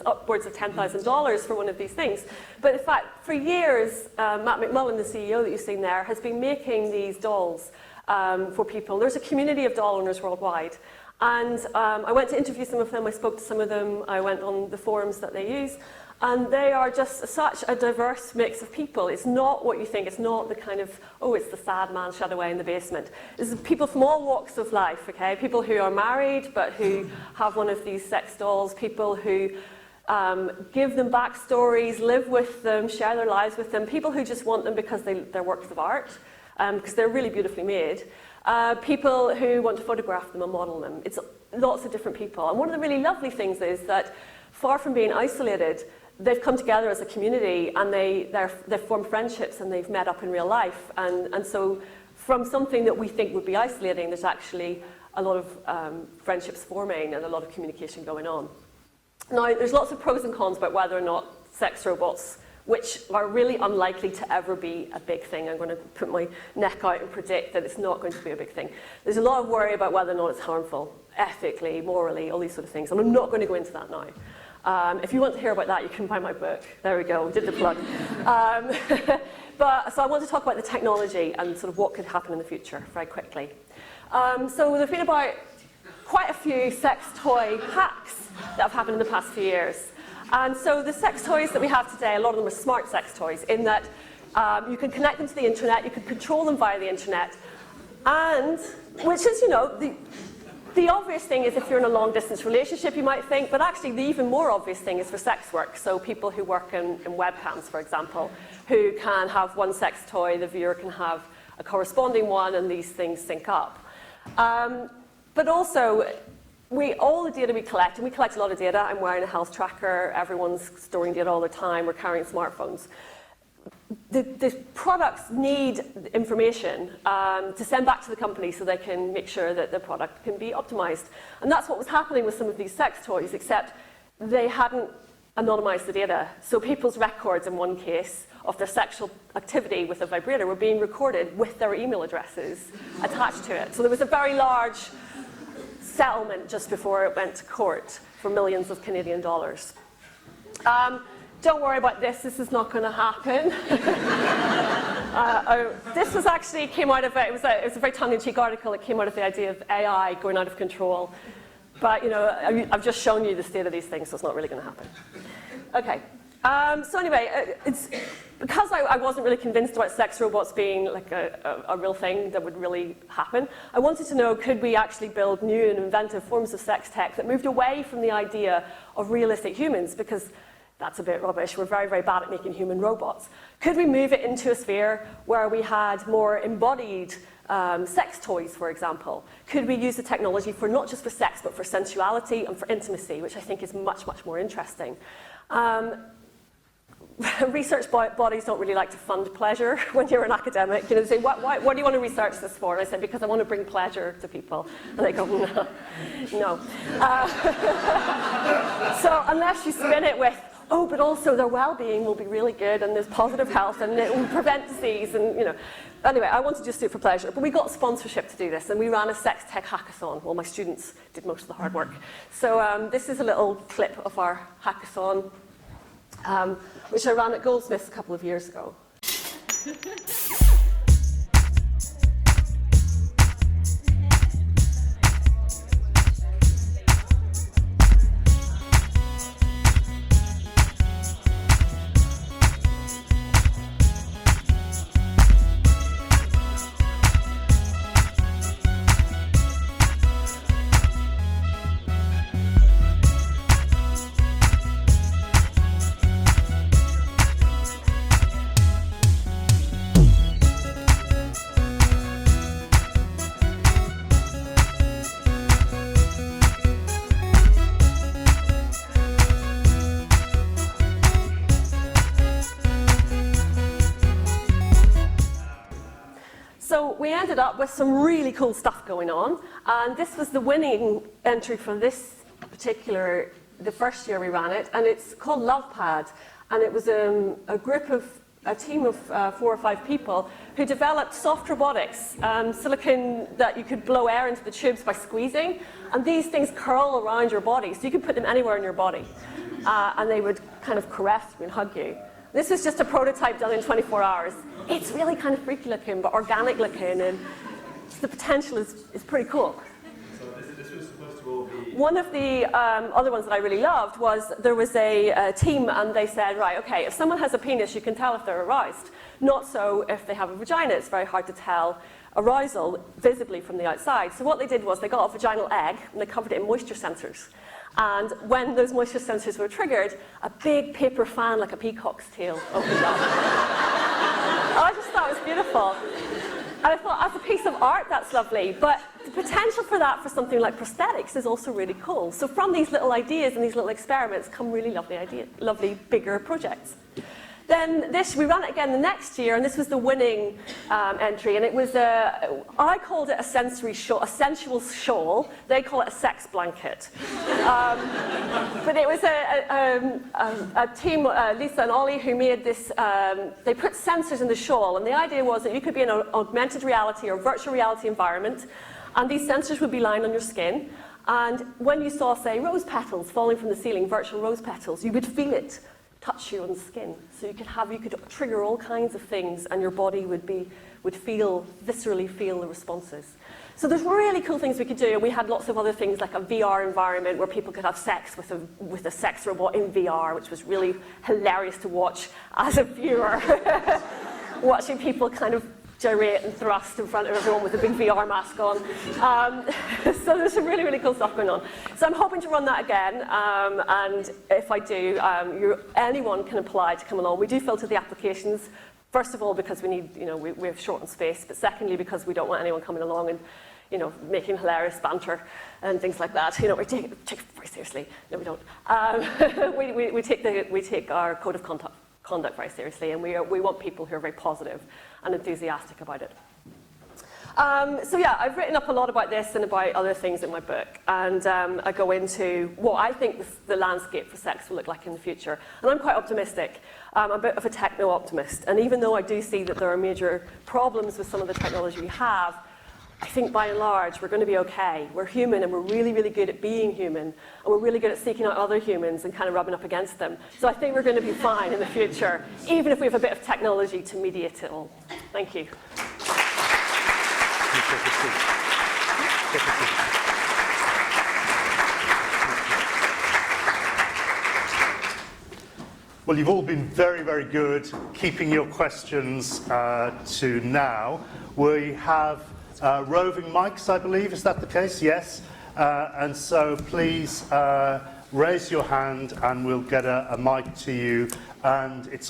upwards of $10,000 for one of these things? But in fact, for years, Matt McMullen, the CEO that you've seen there, has been making these dolls for people. There's a community of doll owners worldwide. And I went to interview some of them, I spoke to some of them, I went on the forums that they use. And they are just such a diverse mix of people. It's not what you think. It's not the kind of, oh, it's the sad man shut away in the basement. This is people from all walks of life, okay? People who are married but who have one of these sex dolls, people who give them backstories, live with them, share their lives with them, people who just want them because they're works of art, because they're really beautifully made, people who want to photograph them and model them. It's lots of different people. And one of the really lovely things is that, far from being isolated, they've come together as a community, and they've formed friendships, and they've met up in real life. And so from something that we think would be isolating, there's actually a lot of friendships forming and a lot of communication going on. Now, there's lots of pros and cons about whether or not sex robots, which are really unlikely to ever be a big thing. I'm going to put my neck out and predict that it's not going to be a big thing. There's a lot of worry about whether or not it's harmful, ethically, morally, all these sort of things. And I'm not going to go into that now. If you want to hear about that, you can buy my book. There we go, we did the plug. So I want to talk about the technology and sort of what could happen in the future very quickly. So there have been about quite a few sex toy hacks that have happened in the past few years. And so the sex toys that we have today, a lot of them are smart sex toys, in that you can connect them to the internet, you can control them via the internet, and, which is, you know, the obvious thing is if you're in a long-distance relationship, you might think, but actually the even more obvious thing is for sex work. So people who work in webcams, for example, who can have one sex toy, the viewer can have a corresponding one, and these things sync up. But also, all the data we collect, and we collect a lot of data. I'm wearing a health tracker, everyone's storing data all the time, we're carrying smartphones. The products need information to send back to the company so they can make sure that the product can be optimized. And that's what was happening with some of these sex toys, except they hadn't anonymized the data. So people's records, in one case, of their sexual activity with a vibrator were being recorded with their email addresses attached to it. So there was a very large settlement just before it went to court for millions of Canadian dollars. Don't worry about this is not going to happen. This was actually came out of it was a very tongue-in-cheek article. It came out of the idea of AI going out of control. But you know, I've just shown you the state of these things, so it's not really going to happen. Okay. So anyway, it's because I wasn't really convinced about sex robots being like a real thing that would really happen. I wanted to know, could we actually build new and inventive forms of sex tech that moved away from the idea of realistic humans, because that's a bit rubbish. We're very, very bad at making human robots. Could we move it into a sphere where we had more embodied sex toys, for example? Could we use the technology for not just for sex, but for sensuality and for intimacy, which I think is much, much more interesting. Research bodies don't really like to fund pleasure when you're an academic. You know, they say, what do you want to research this for? And I said, because I want to bring pleasure to people. And they go, no. So unless you spin it with, oh, but also their well-being will be really good, and there's positive health, and it will prevent disease, and you know. Anyway, I wanted to just do it for pleasure, but we got sponsorship to do this, and we ran a sex tech hackathon. Well, my students did most of the hard work. So this is a little clip of our hackathon, which I ran at Goldsmiths a couple of years ago. We ended up with some really cool stuff going on, and this was the winning entry for this particular, the first year we ran it, and it's called LovePad, and it was a team of 4 or 5 people who developed soft robotics, silicone that you could blow air into the tubes by squeezing, and these things curl around your body, so you could put them anywhere in your body, and they would kind of caress you and hug you. This is just a prototype done in 24 hours. It's really kind of freaky looking, but organic looking, and the potential is pretty cool. So this was supposed to all be... One of the other ones that I really loved was there was a team, and they said, right, okay, if someone has a penis, you can tell if they're aroused. Not so if they have a vagina. It's very hard to tell arousal visibly from the outside. So what they did was they got a vaginal egg, and they covered it in moisture sensors. And when those moisture sensors were triggered, a big paper fan, like a peacock's tail, opened up. I just thought it was beautiful. And I thought, as a piece of art, that's lovely. But the potential for that for something like prosthetics is also really cool. So from these little ideas and these little experiments come really lovely bigger projects. Then we ran it again the next year, and this was the winning entry, and it was I called it a sensory shawl, a sensual shawl. They call it a sex blanket. But it was a team, Lisa and Ollie, who made this. They put sensors in the shawl, and the idea was that you could be in an augmented reality or virtual reality environment, and these sensors would be lying on your skin. And when you saw, say, rose petals falling from the ceiling, virtual rose petals, you would feel it touch you on the skin. So you could trigger all kinds of things, and your body would viscerally feel the responses. So there's really cool things we could do, and we had lots of other things like a VR environment where people could have sex with a sex robot in VR, which was really hilarious to watch as a viewer. Watching people kind of gyrate and thrust in front of everyone with a big VR mask on. So there's some really, really cool stuff going on. So I'm hoping to run that again, and if I do, anyone can apply to come along. We do filter the applications, first of all because we need, we have short on space, but secondly because we don't want anyone coming along and making hilarious banter and things like that. We take it very seriously. No, we don't. We take our code of conduct very seriously, and we want people who are very positive and enthusiastic about it. So yeah, I've written up a lot about this and about other things in my book, and I go into what I think the landscape for sex will look like in the future. And I'm quite optimistic. I'm a bit of a techno-optimist, and even though I do see that there are major problems with some of the technology we have, I think by and large we're going to be okay. We're human, and we're really, really good at being human, and we're really good at seeking out other humans and kind of rubbing up against them. So I think we're going to be fine in the future, even if we have a bit of technology to mediate it all. Thank you. Well, you've all been very, very good keeping your questions to now. We have roving mics, I believe. Is that the case? Yes. And so please raise your hand and we'll get a mic to you. And it's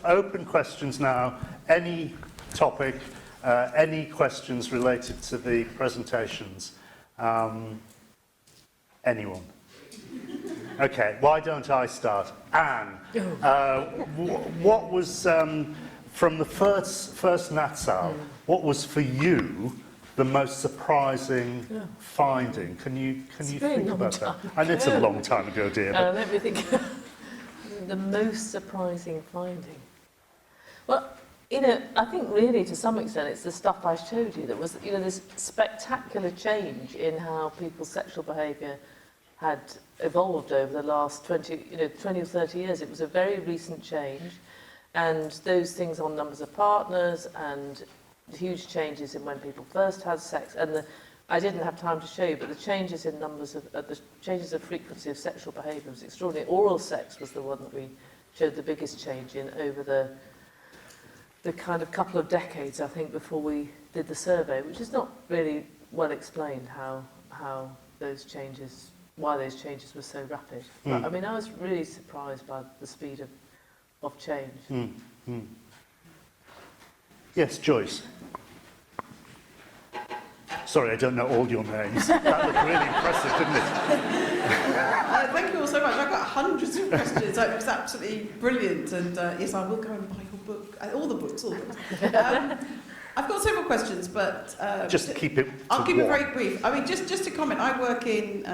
open questions now. Any topic, any questions related to the presentations. Anyone? Okay, why don't I start? Anne, what was, from the first Natsal, what was for you the most surprising finding? Can you think about that? I know it's a long time ago, dear. Let me think. The most surprising finding. Well, I think really to some extent it's the stuff I showed you that was, this spectacular change in how people's sexual behaviour had evolved over the last 20 or 30 years. It was a very recent change, and those things on numbers of partners and huge changes in when people first had sex, and I didn't have time to show you, but the changes in the changes of frequency of sexual behaviour was extraordinary. Oral sex was the one that we showed the biggest change in over the kind of couple of decades, I think, before we did the survey, which is not really well explained how those changes, why those changes were so rapid. But, I mean, I was really surprised by the speed of change. Yes, Joyce. Sorry, I don't know all your names. That looked really impressive, didn't it? Thank you all so much. I've got hundreds of questions. It was absolutely brilliant. And yes, I will go and buy your book. All the books. I've got several questions, but... just keep it I'll keep it very brief. I mean, just to comment, I work in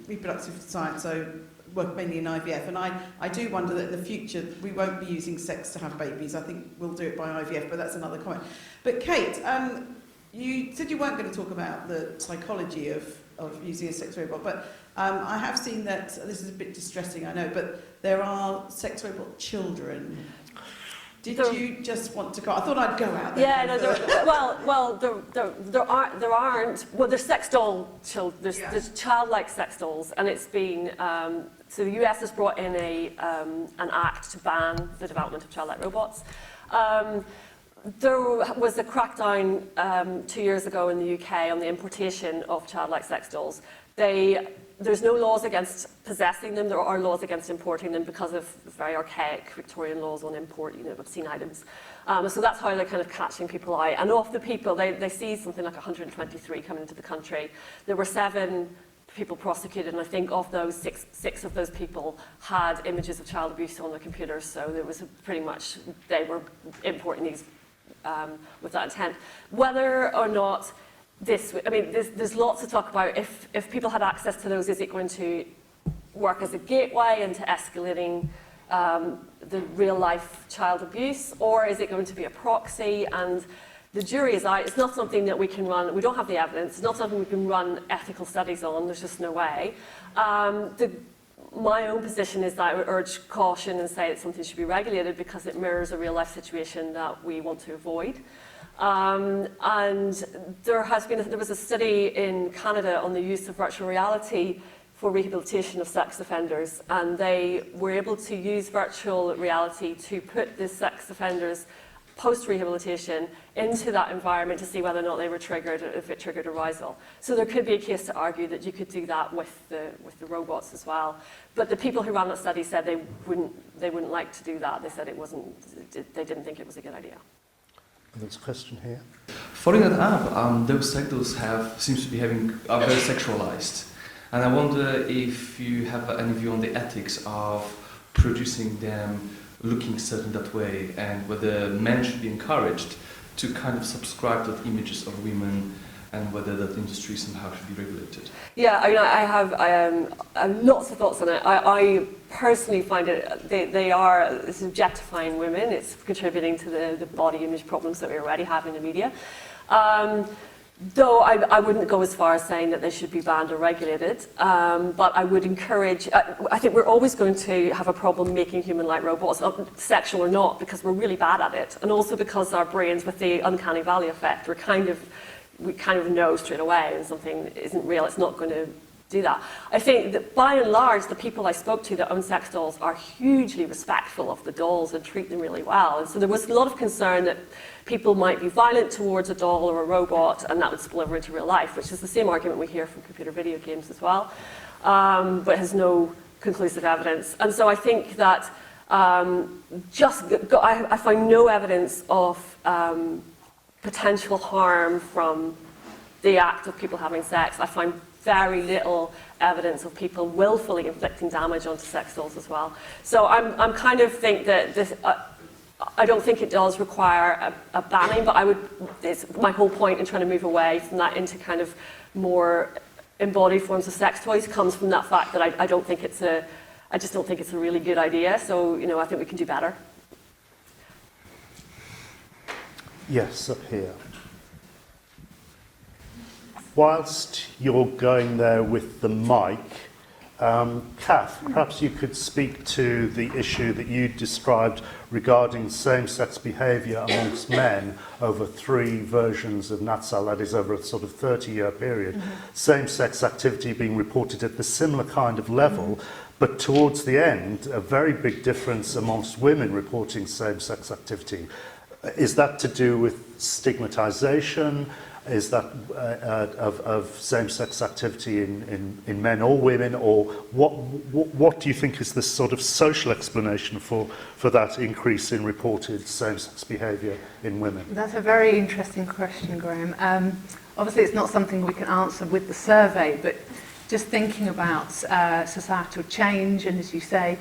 reproductive science, so work mainly in IVF, and I do wonder that in the future we won't be using sex to have babies. I think we'll do it by IVF, but that's another comment. But Kate, you said you weren't going to talk about the psychology of using a sex robot, but I have seen that, this is a bit distressing, I know, but there are sex robot children. Did you just want to go? I thought I'd go out there. Yeah, there aren't. Well, there's sex doll children. There's childlike sex dolls, and it's been. So the US has brought in an act to ban the development of childlike robots. There was a crackdown 2 years ago in the UK on the importation of childlike sex dolls. There's no laws against possessing them. There are laws against importing them because of very archaic Victorian laws on import, obscene items. So that's how they're kind of catching people out. And of the people, they see something like 123 coming into the country. There were 7 people prosecuted, and I think of those, six of those people had images of child abuse on their computers. So there was pretty much, they were importing these with that intent. Whether or not this, I mean, there's lots to talk about. If people had access to those, is it going to work as a gateway into escalating the real-life child abuse, or is it going to be a proxy? And the jury is out. It's not something that we can run. We don't have the evidence. It's not something we can run ethical studies on. There's just no way. My own position is that I would urge caution and say that something should be regulated because it mirrors a real-life situation that we want to avoid. And there was a study in Canada on the use of virtual reality for rehabilitation of sex offenders, and they were able to use virtual reality to put the sex offenders post-rehabilitation into that environment to see whether or not they were triggered, if it triggered arousal. So there could be a case to argue that you could do that with the robots as well. But the people who ran that study said they wouldn't like to do that. They said they didn't think it was a good idea. There's a question here. Following that up, those sectors seems to be are very sexualized. And I wonder if you have any view on the ethics of producing them looking certain that way, and whether men should be encouraged to kind of subscribe to images of women, and whether that industry somehow should be regulated. Yeah, I mean, I have lots of thoughts on it. I personally find it's objectifying women. It's contributing to the body image problems that we already have in the media. Though I wouldn't go as far as saying that they should be banned or regulated, but I would encourage, I think we're always going to have a problem making human-like robots, sexual or not, because we're really bad at it, and also because our brains, with the uncanny valley effect, we kind of know straight away when something isn't real, it's not going to do that. I think that by and large, the people I spoke to that own sex dolls are hugely respectful of the dolls and treat them really well. And so there was a lot of concern that people might be violent towards a doll or a robot, and that would spill over into real life, which is the same argument we hear from computer video games as well, but has no conclusive evidence. And so I think that I find no evidence of potential harm from the act of people having sex. I find very little evidence of people willfully inflicting damage onto sex dolls as well. So I'm kind of think that this, I don't think it does require a banning, but it's my whole point in trying to move away from that into kind of more embodied forms of sex toys comes from that fact that I just don't think it's a really good idea. So, I think we can do better. Yes, up here. Whilst you're going there with the mic, Cath, perhaps you could speak to the issue that you described regarding same-sex behaviour amongst men over 3 versions of Natsal, that is over a sort of 30-year period. Mm-hmm. Same-sex activity being reported at the similar kind of level, but towards the end, a very big difference amongst women reporting same-sex activity. Is that to do with stigmatisation? Is that of same-sex activity in men or women, or what do you think is the sort of social explanation for that increase in reported same-sex behaviour in women? That's a very interesting question, Graham. Obviously, it's not something we can answer with the survey, but just thinking about societal change and, as you say,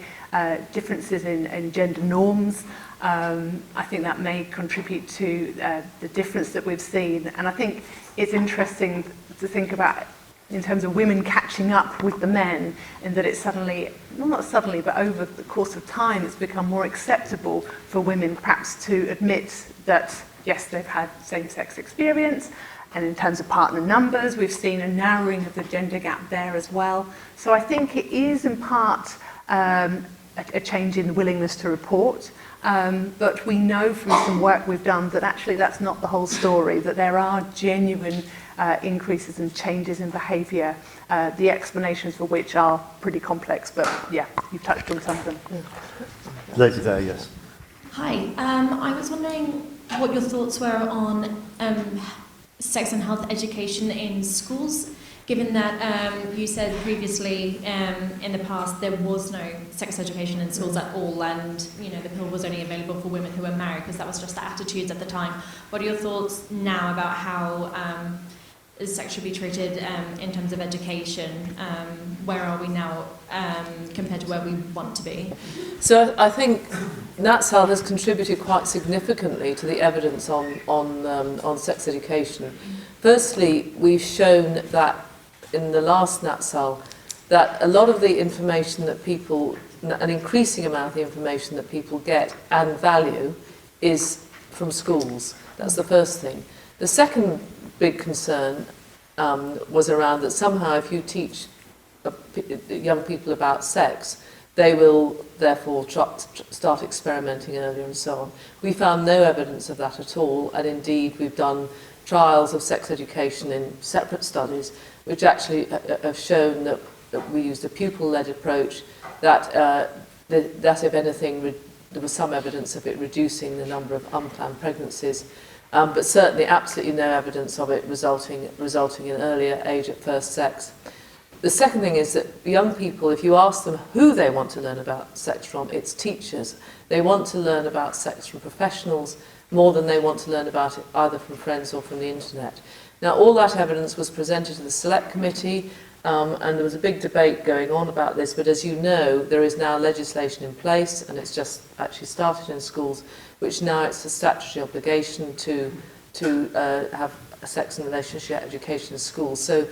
differences in gender norms, I think that may contribute to the difference that we've seen. And I think it's interesting to think about in terms of women catching up with the men, in that it's suddenly, well, not suddenly, but over the course of time, it's become more acceptable for women perhaps to admit that, yes, they've had same-sex experience. And in terms of partner numbers, we've seen a narrowing of the gender gap there as well. So I think it is in part a change in willingness to report. But we know from some work we've done that actually that's not the whole story, that there are genuine increases and changes in behaviour, the explanations for which are pretty complex, but yeah, you've touched on some of them. Lady there, yes. Hi, I was wondering what your thoughts were on sex and health education in schools, given that you said previously in the past there was no sex education in schools at all, and you know the pill was only available for women who were married because that was just the attitudes at the time. What are your thoughts now about how sex should be treated in terms of education? Where are we now compared to where we want to be? So I think Natsal has contributed quite significantly to the evidence on sex education. Firstly, we've shown that in the last Natsal that a lot of the information that people, an increasing amount of the information that people get and value is from schools. That's the first thing. The second big concern was around that somehow if you teach young people about sex, they will therefore start experimenting earlier and so on. We found no evidence of that at all, and indeed we've done trials of sex education in separate studies which actually have shown that we used a pupil-led approach, that if anything there was some evidence of it reducing the number of unplanned pregnancies, but certainly absolutely no evidence of it resulting in earlier age at first sex. The second thing is that young people, if you ask them who they want to learn about sex from, it's teachers. They want to learn about sex from professionals more than they want to learn about it either from friends or from the internet. Now, all that evidence was presented to the Select Committee, and there was a big debate going on about this, but as you know, there is now legislation in place, and it's just actually started in schools, which now it's a statutory obligation to have a sex and relationship education in schools. So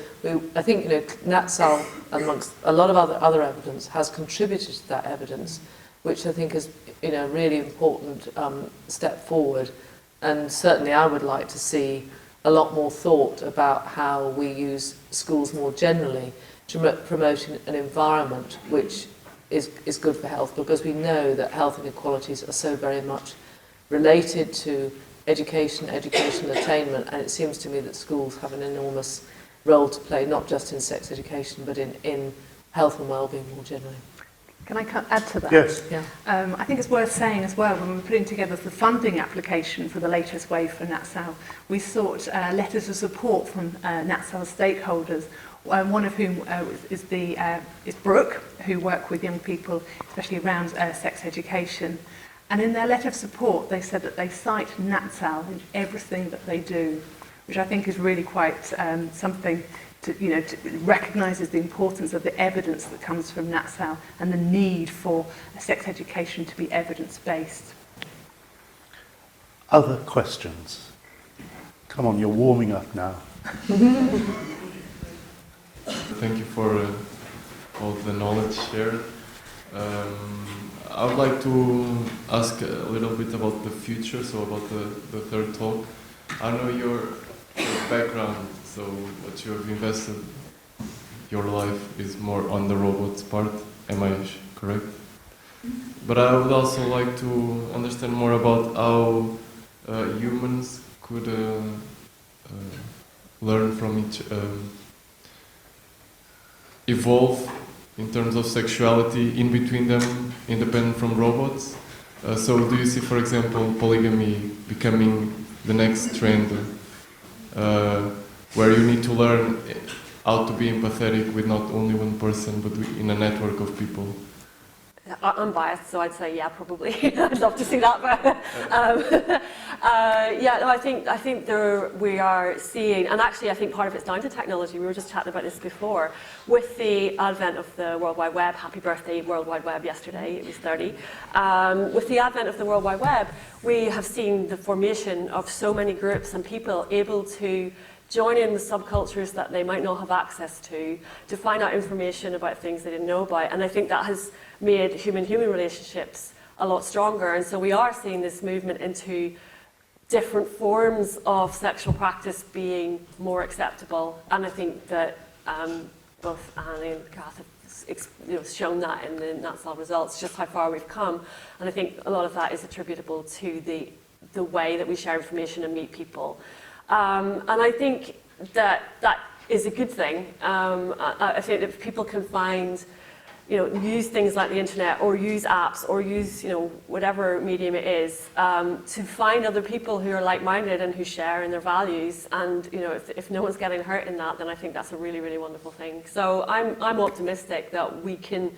I think Natsal, amongst a lot of other evidence, has contributed to that evidence, which I think is a really important step forward. And certainly I would like to see a lot more thought about how we use schools more generally to promote an environment which is good for health, because we know that health inequalities are so very much related to educational attainment, and it seems to me that schools have an enormous role to play, not just in sex education, but in health and wellbeing more generally. Can I add to that? Yes. Yeah. I think it's worth saying as well, when we were putting together the funding application for the latest wave for Natsal, we sought letters of support from Natsal stakeholders, one of whom is Brooke, who work with young people, especially around sex education. And in their letter of support, they said that they cite Natsal in everything that they do, which I think is really quite something to recognises the importance of the evidence that comes from Natsal and the need for sex education to be evidence-based. Other questions? Come on, you're warming up now. Thank you for all the knowledge shared. I would like to ask a little bit about the future, so about the third talk. I know your background, so what you have invested your life is more on the robots part. Am I correct? But I would also like to understand more about how humans could learn from each, evolve in terms of sexuality in between them, independent from robots. So do you see, for example, polygamy becoming the next trend, where you need to learn how to be empathetic with not only one person, but in a network of people? I'm biased, so I'd say yeah, probably. I'd love to see that, but yeah, no, I think we are seeing, and actually I think part of it's down to technology. We were just chatting about this before. With the advent of the World Wide Web, happy birthday World Wide Web yesterday, it was 30. With the advent of the World Wide Web, we have seen the formation of so many groups and people able to join in with subcultures that they might not have access to find out information about things they didn't know about. And I think that has made human-human relationships a lot stronger. And so we are seeing this movement into different forms of sexual practice being more acceptable. And I think that both Annie and Cath have shown that in the Natsal results, just how far we've come. And I think a lot of that is attributable to the way that we share information and meet people. And I think that is a good thing. I think that if people can find use things like the internet or use apps or use, whatever medium it is, to find other people who are like-minded and who share in their values. And, if no one's getting hurt in that, then I think that's a really, really wonderful thing. So I'm optimistic that we can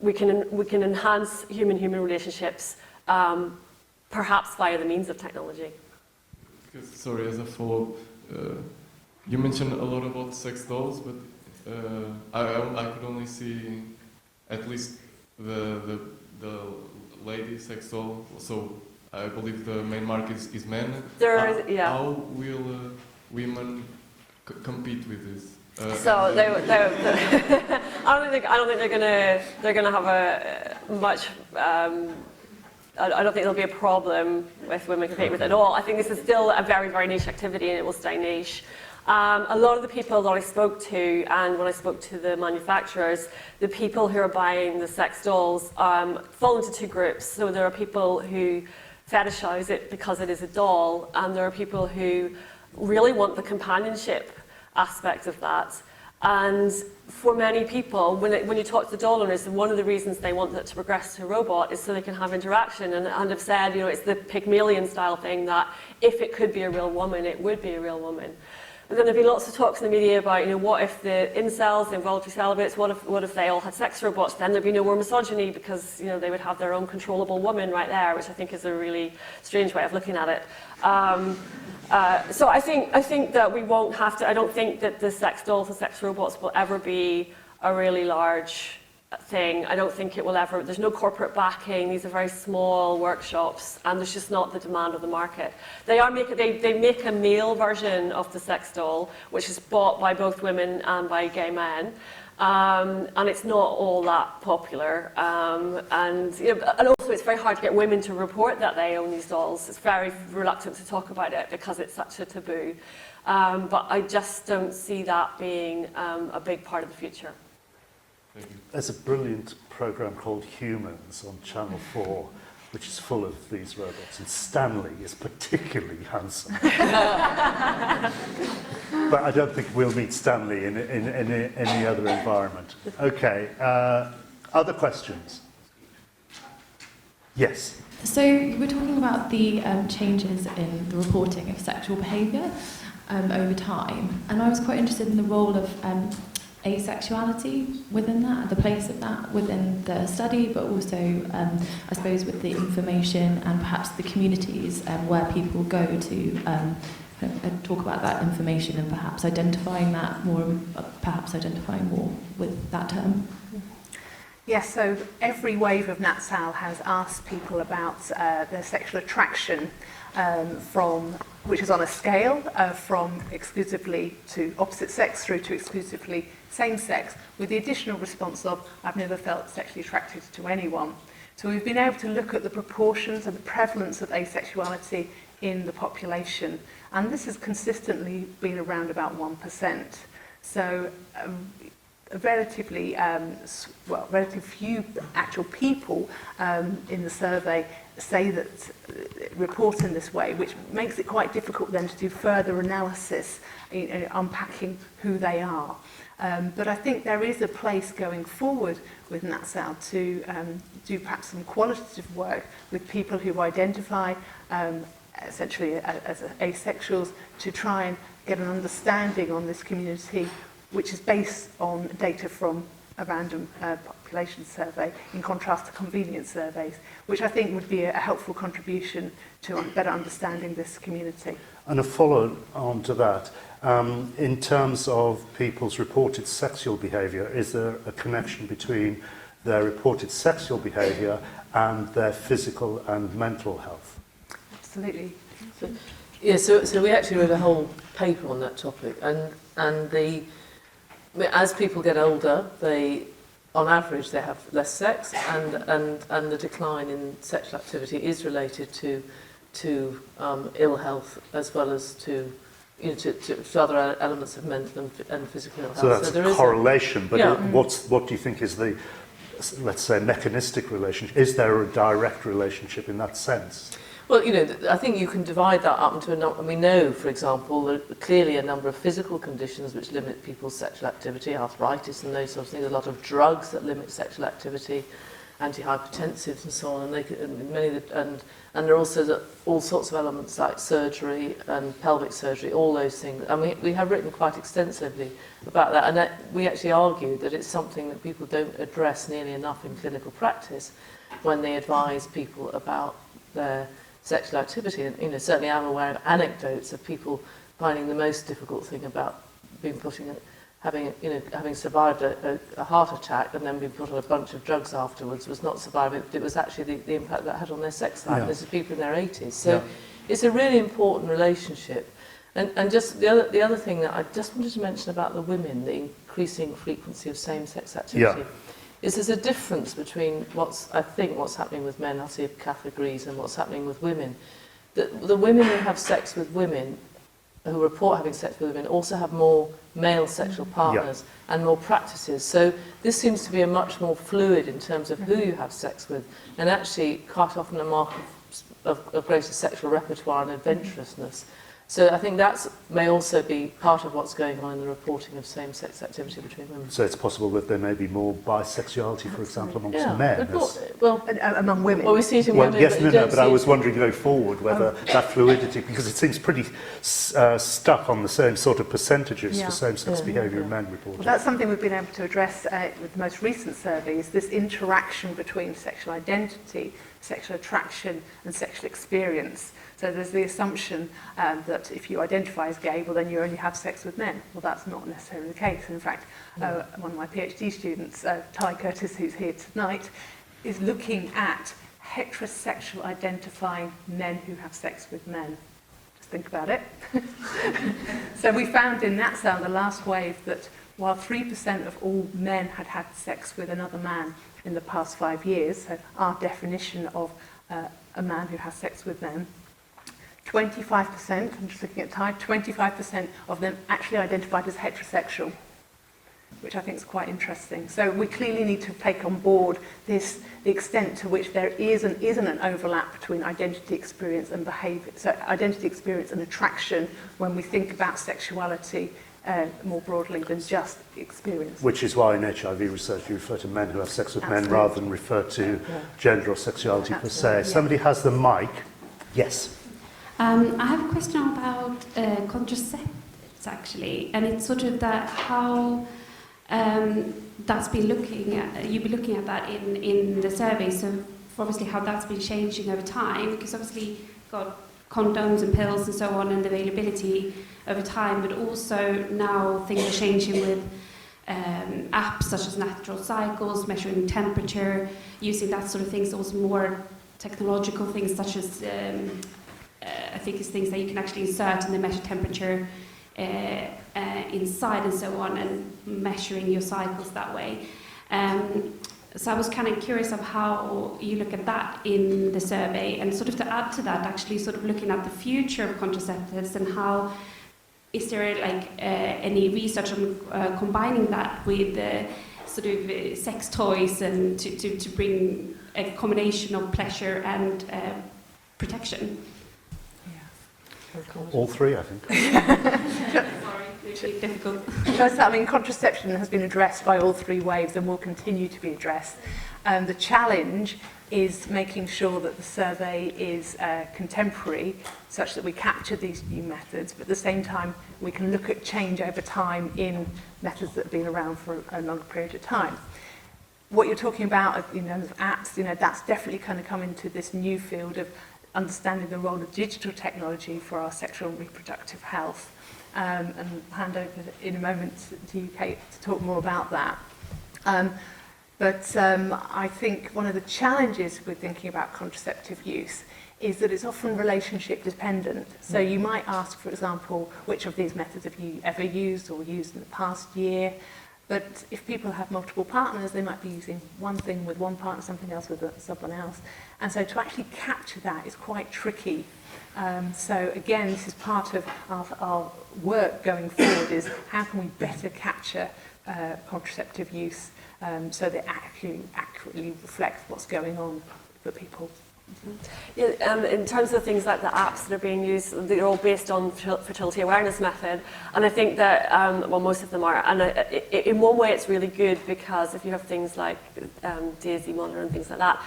enhance human relationships, perhaps via the means of technology. Sorry, as a follow-up, you mentioned a lot about sex dolls, but I could only see at least the lady sex doll. So I believe the main market is men. How will women compete with this? So I don't think they're gonna have a much. I don't think there'll be a problem with women competing with it at all. I think this is still a very, very niche activity, and it will stay niche. A lot of the people that I spoke to, and when I spoke to the manufacturers, the people who are buying the sex dolls fall into two groups. So there are people who fetishize it because it is a doll, and there are people who really want the companionship aspect of that. And for many people, when you talk to the doll owners, one of the reasons they want it to progress to a robot is so they can have interaction, and have said, it's the Pygmalion style thing that if it could be a real woman, it would be a real woman. And then there've been lots of talks in the media about, what if the incels, the involuntary celibates, what if they all had sex robots? Then there'd be no more misogyny because, they would have their own controllable woman right there, which I think is a really strange way of looking at it. So I think that we won't have to. I don't think that the sex dolls and sex robots will ever be a really large thing. I don't think it will ever. There's no corporate backing. These are very small workshops, and there's just not the demand of the market. They make a male version of the sex doll, which is bought by both women and by gay men. And it's not all that popular, and also it's very hard to get women to report that they own these dolls. It's very reluctant to talk about it because it's such a taboo. But I just don't see that being a big part of the future. Thank you. There's a brilliant program called Humans on Channel 4, which is full of these robots, and Stanley is particularly handsome. But I don't think we'll meet Stanley in any other environment. Okay, other questions? Yes. So you were talking about the changes in the reporting of sexual behaviour over time, and I was quite interested in the role of asexuality within that, the place of that within the study, but also, I suppose, with the information and perhaps the communities where people go to talk about that information and perhaps identifying more with that term. Yes, so every wave of Natsal has asked people about their sexual attraction which is on a scale from exclusively to opposite sex through to exclusively same sex, with the additional response of, I've never felt sexually attracted to anyone. So we've been able to look at the proportions and the prevalence of asexuality in the population, and this has consistently been around about 1%. So relatively few actual people in the survey say that report in this way, which makes it quite difficult then to do further analysis, unpacking who they are. But I think there is a place going forward with Natsal to do perhaps some qualitative work with people who identify essentially as asexuals, to try and get an understanding on this community, which is based on data from a random population survey, in contrast to convenience surveys, which I think would be a helpful contribution to better understanding this community. And a follow-on to that, in terms of people's reported sexual behaviour, is there a connection between their reported sexual behaviour and their physical and mental health? Absolutely. So we actually read a whole paper on that topic, and as people get older, on average, they have less sex, and the decline in sexual activity is related to ill health, as well as to other elements of mental and physical ill health. So that's a correlation, but yeah. What do you think is the, let's say, mechanistic relationship? Is there a direct relationship in that sense? Well, you know, I think you can divide that up into a number. We know, for example, that clearly a number of physical conditions which limit people's sexual activity, arthritis and those sorts of things, a lot of drugs that limit sexual activity, antihypertensives and so on, and and there are also all sorts of elements like surgery and pelvic surgery, all those things. And we have written quite extensively about that, and we actually argue that it's something that people don't address nearly enough in clinical practice when they advise people about their sexual activity. And, you know, certainly I'm aware of anecdotes of people finding the most difficult thing about having survived a heart attack and then being put on a bunch of drugs afterwards was not surviving. It was actually the impact that had on their sex life. Yeah. This is people in their 80s. So it's a really important relationship. And just the other thing that I just wanted to mention about the women, the increasing frequency of same-sex activity, is there's a difference between what's happening with men, I'll see if Cath agrees, and what's happening with women. The women who have sex with women, who report having sex with women, also have more male sexual partners and more practices. So this seems to be a much more fluid in terms of who you have sex with, and actually quite often a mark of greater sexual repertoire and adventurousness. So I think that may also be part of what's going on in the reporting of same-sex activity between women. So it's possible that there may be more bisexuality, for example, amongst men. Among women. Well, we see it in women. Yes, but I was wondering going forward whether that fluidity, because it seems pretty stuck on the same sort of percentages for same-sex behaviour in men reported. Well, that's something we've been able to address with the most recent surveys, this interaction between sexual identity, sexual attraction and sexual experience. So there's the assumption that if you identify as gay, well then you only have sex with men. Well, that's not necessarily the case. In fact, one of my PhD students, Ty Curtis, who's here tonight, is looking at heterosexual identifying men who have sex with men. Just think about it. So we found in Natsal, the last wave, that while 3% of all men had had sex with another man in the past 5 years, so our definition of a man who has sex with men, 25%, I'm just looking at Ty, 25% of them actually identified as heterosexual, which I think is quite interesting. So we clearly need to take on board the extent to which there isn't an overlap between identity experience and behaviour, so identity experience and attraction when we think about sexuality more broadly than just experience. Which is why in HIV research you refer to men who have sex with men rather than refer to gender or sexuality per se. Somebody has the mic. Yes. I have a question about contraceptives, actually, and it's sort of that how that's been looking at. You've been looking at that in the survey. So obviously, how that's been changing over time, because obviously got condoms and pills and so on, and the availability over time, but also now things are changing with apps such as natural cycles, measuring temperature, using that sort of things. Also more technological things such as I think it's things that you can actually insert and then measure temperature inside and so on, and measuring your cycles that way. So I was kind of curious of how you look at that in the survey, and sort of to add to that, actually sort of looking at the future of contraceptives and how is there like any research on combining that with sort of sex toys and to bring a combination of pleasure and protection? All three, I think. Sorry, difficult. I mean, contraception has been addressed by all three waves and will continue to be addressed. The challenge is making sure that the survey is contemporary, such that we capture these new methods, but at the same time we can look at change over time in methods that have been around for a longer period of time. What you're talking about, apps, that's definitely kind of come into this new field of understanding the role of digital technology for our sexual and reproductive health. And hand over in a moment to you, Kate, to talk more about that. But I think one of the challenges with thinking about contraceptive use is that it's often relationship dependent. So you might ask, for example, which of these methods have you ever used or used in the past year? But if people have multiple partners, they might be using one thing with one partner, something else with someone else. And so to actually capture that is quite tricky. So again, this is part of our work going forward, is how can we better capture contraceptive use so that it accurately reflects what's going on for people. Yeah, in terms of things like the apps that are being used, they're all based on fertility awareness method, and I think that, well, most of them are, and in one way it's really good because if you have things like Daisy Monitor and things like that,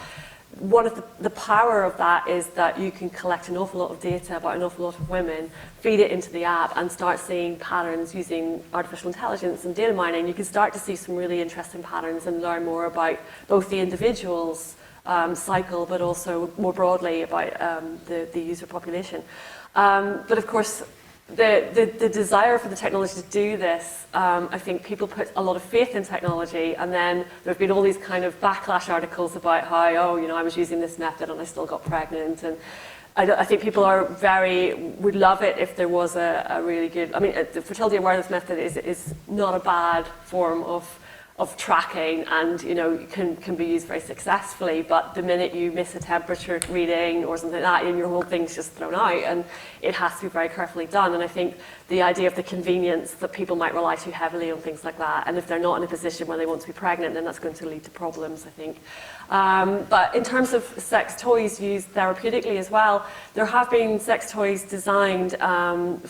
one of the power of that is that you can collect an awful lot of data about an awful lot of women, feed it into the app and start seeing patterns using artificial intelligence and data mining. You can start to see some really interesting patterns and learn more about both the individual's cycle, but also more broadly about the user population. But of course, the desire for the technology to do this, I think people put a lot of faith in technology, and then there have been all these kind of backlash articles about how, oh, you know, I was using this method and I still got pregnant, and I think people would love it if there was a really good, I mean, the fertility awareness method is not a bad form of tracking, and you know, can be used very successfully, but the minute you miss a temperature reading or something like that, and your whole thing's just thrown out, and it has to be very carefully done. And I think the idea of the convenience that people might rely too heavily on things like that, and if they're not in a position where they want to be pregnant, then that's going to lead to problems, I think. But in terms of sex toys used therapeutically as well, there have been sex toys designed to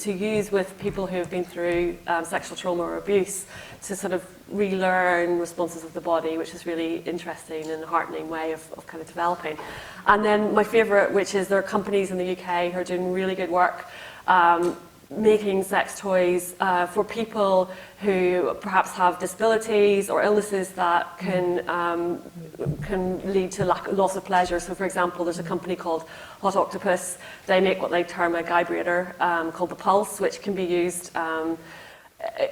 use with people who have been through sexual trauma or abuse, to sort of relearn responses of the body, which is really interesting and heartening way of kind of developing. And then my favourite, which is there are companies in the UK who are doing really good work making sex toys for people who perhaps have disabilities or illnesses that can lead to loss of pleasure. So for example, there's a company called Hot Octopus. They make what they term a vibrator called the Pulse, which can be used.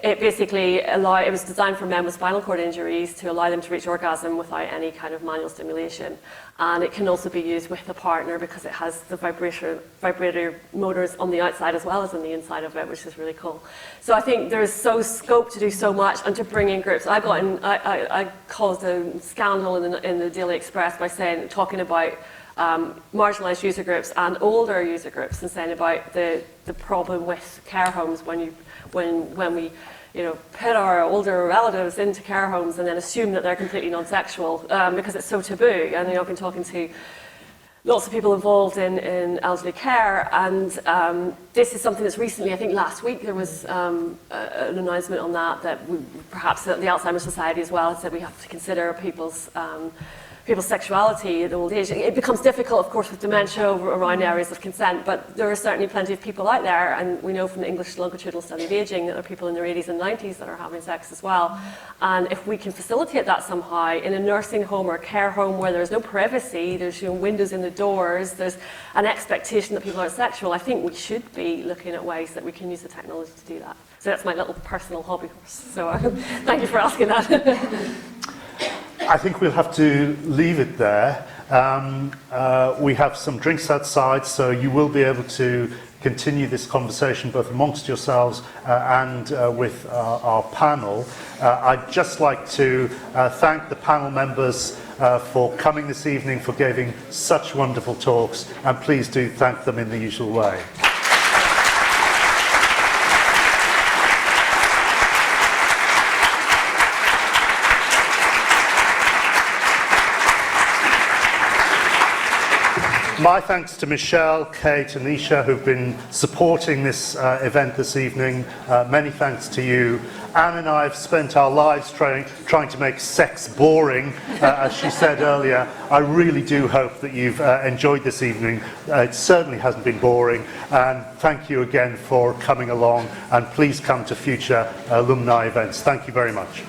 It was designed for men with spinal cord injuries to allow them to reach orgasm without any kind of manual stimulation. And it can also be used with a partner because it has the vibrator motors on the outside as well as on the inside of it, which is really cool. So I think there's scope to do so much and to bring in groups. I caused a scandal in the Daily Express by talking about marginalised user groups and older user groups, and saying about the problem with care homes when we put our older relatives into care homes and then assume that they're completely non-sexual because it's so taboo. And I've been talking to lots of people involved in elderly care, and this is something that's recently, I think last week, there was an announcement on that perhaps the Alzheimer's Society as well said we have to consider people's sexuality at old age. It becomes difficult, of course, with dementia around areas of consent, but there are certainly plenty of people out there, and we know from the English Longitudinal Study of Aging that there are people in their 80s and 90s that are having sex as well. And if we can facilitate that somehow in a nursing home or a care home where there's no privacy, there's windows in the doors, there's an expectation that people aren't sexual, I think we should be looking at ways that we can use the technology to do that. So that's my little personal hobby horse. So thank you for asking that. I think we'll have to leave it there. We have some drinks outside, so you will be able to continue this conversation both amongst yourselves and with our panel. I'd just like to thank the panel members for coming this evening, for giving such wonderful talks, and please do thank them in the usual way. My thanks to Michelle, Kate and Isha, who've been supporting this event this evening. Many thanks to you. Anne and I have spent our lives trying to make sex boring, as she said earlier. I really do hope that you've enjoyed this evening. It certainly hasn't been boring. And thank you again for coming along, and please come to future alumni events. Thank you very much.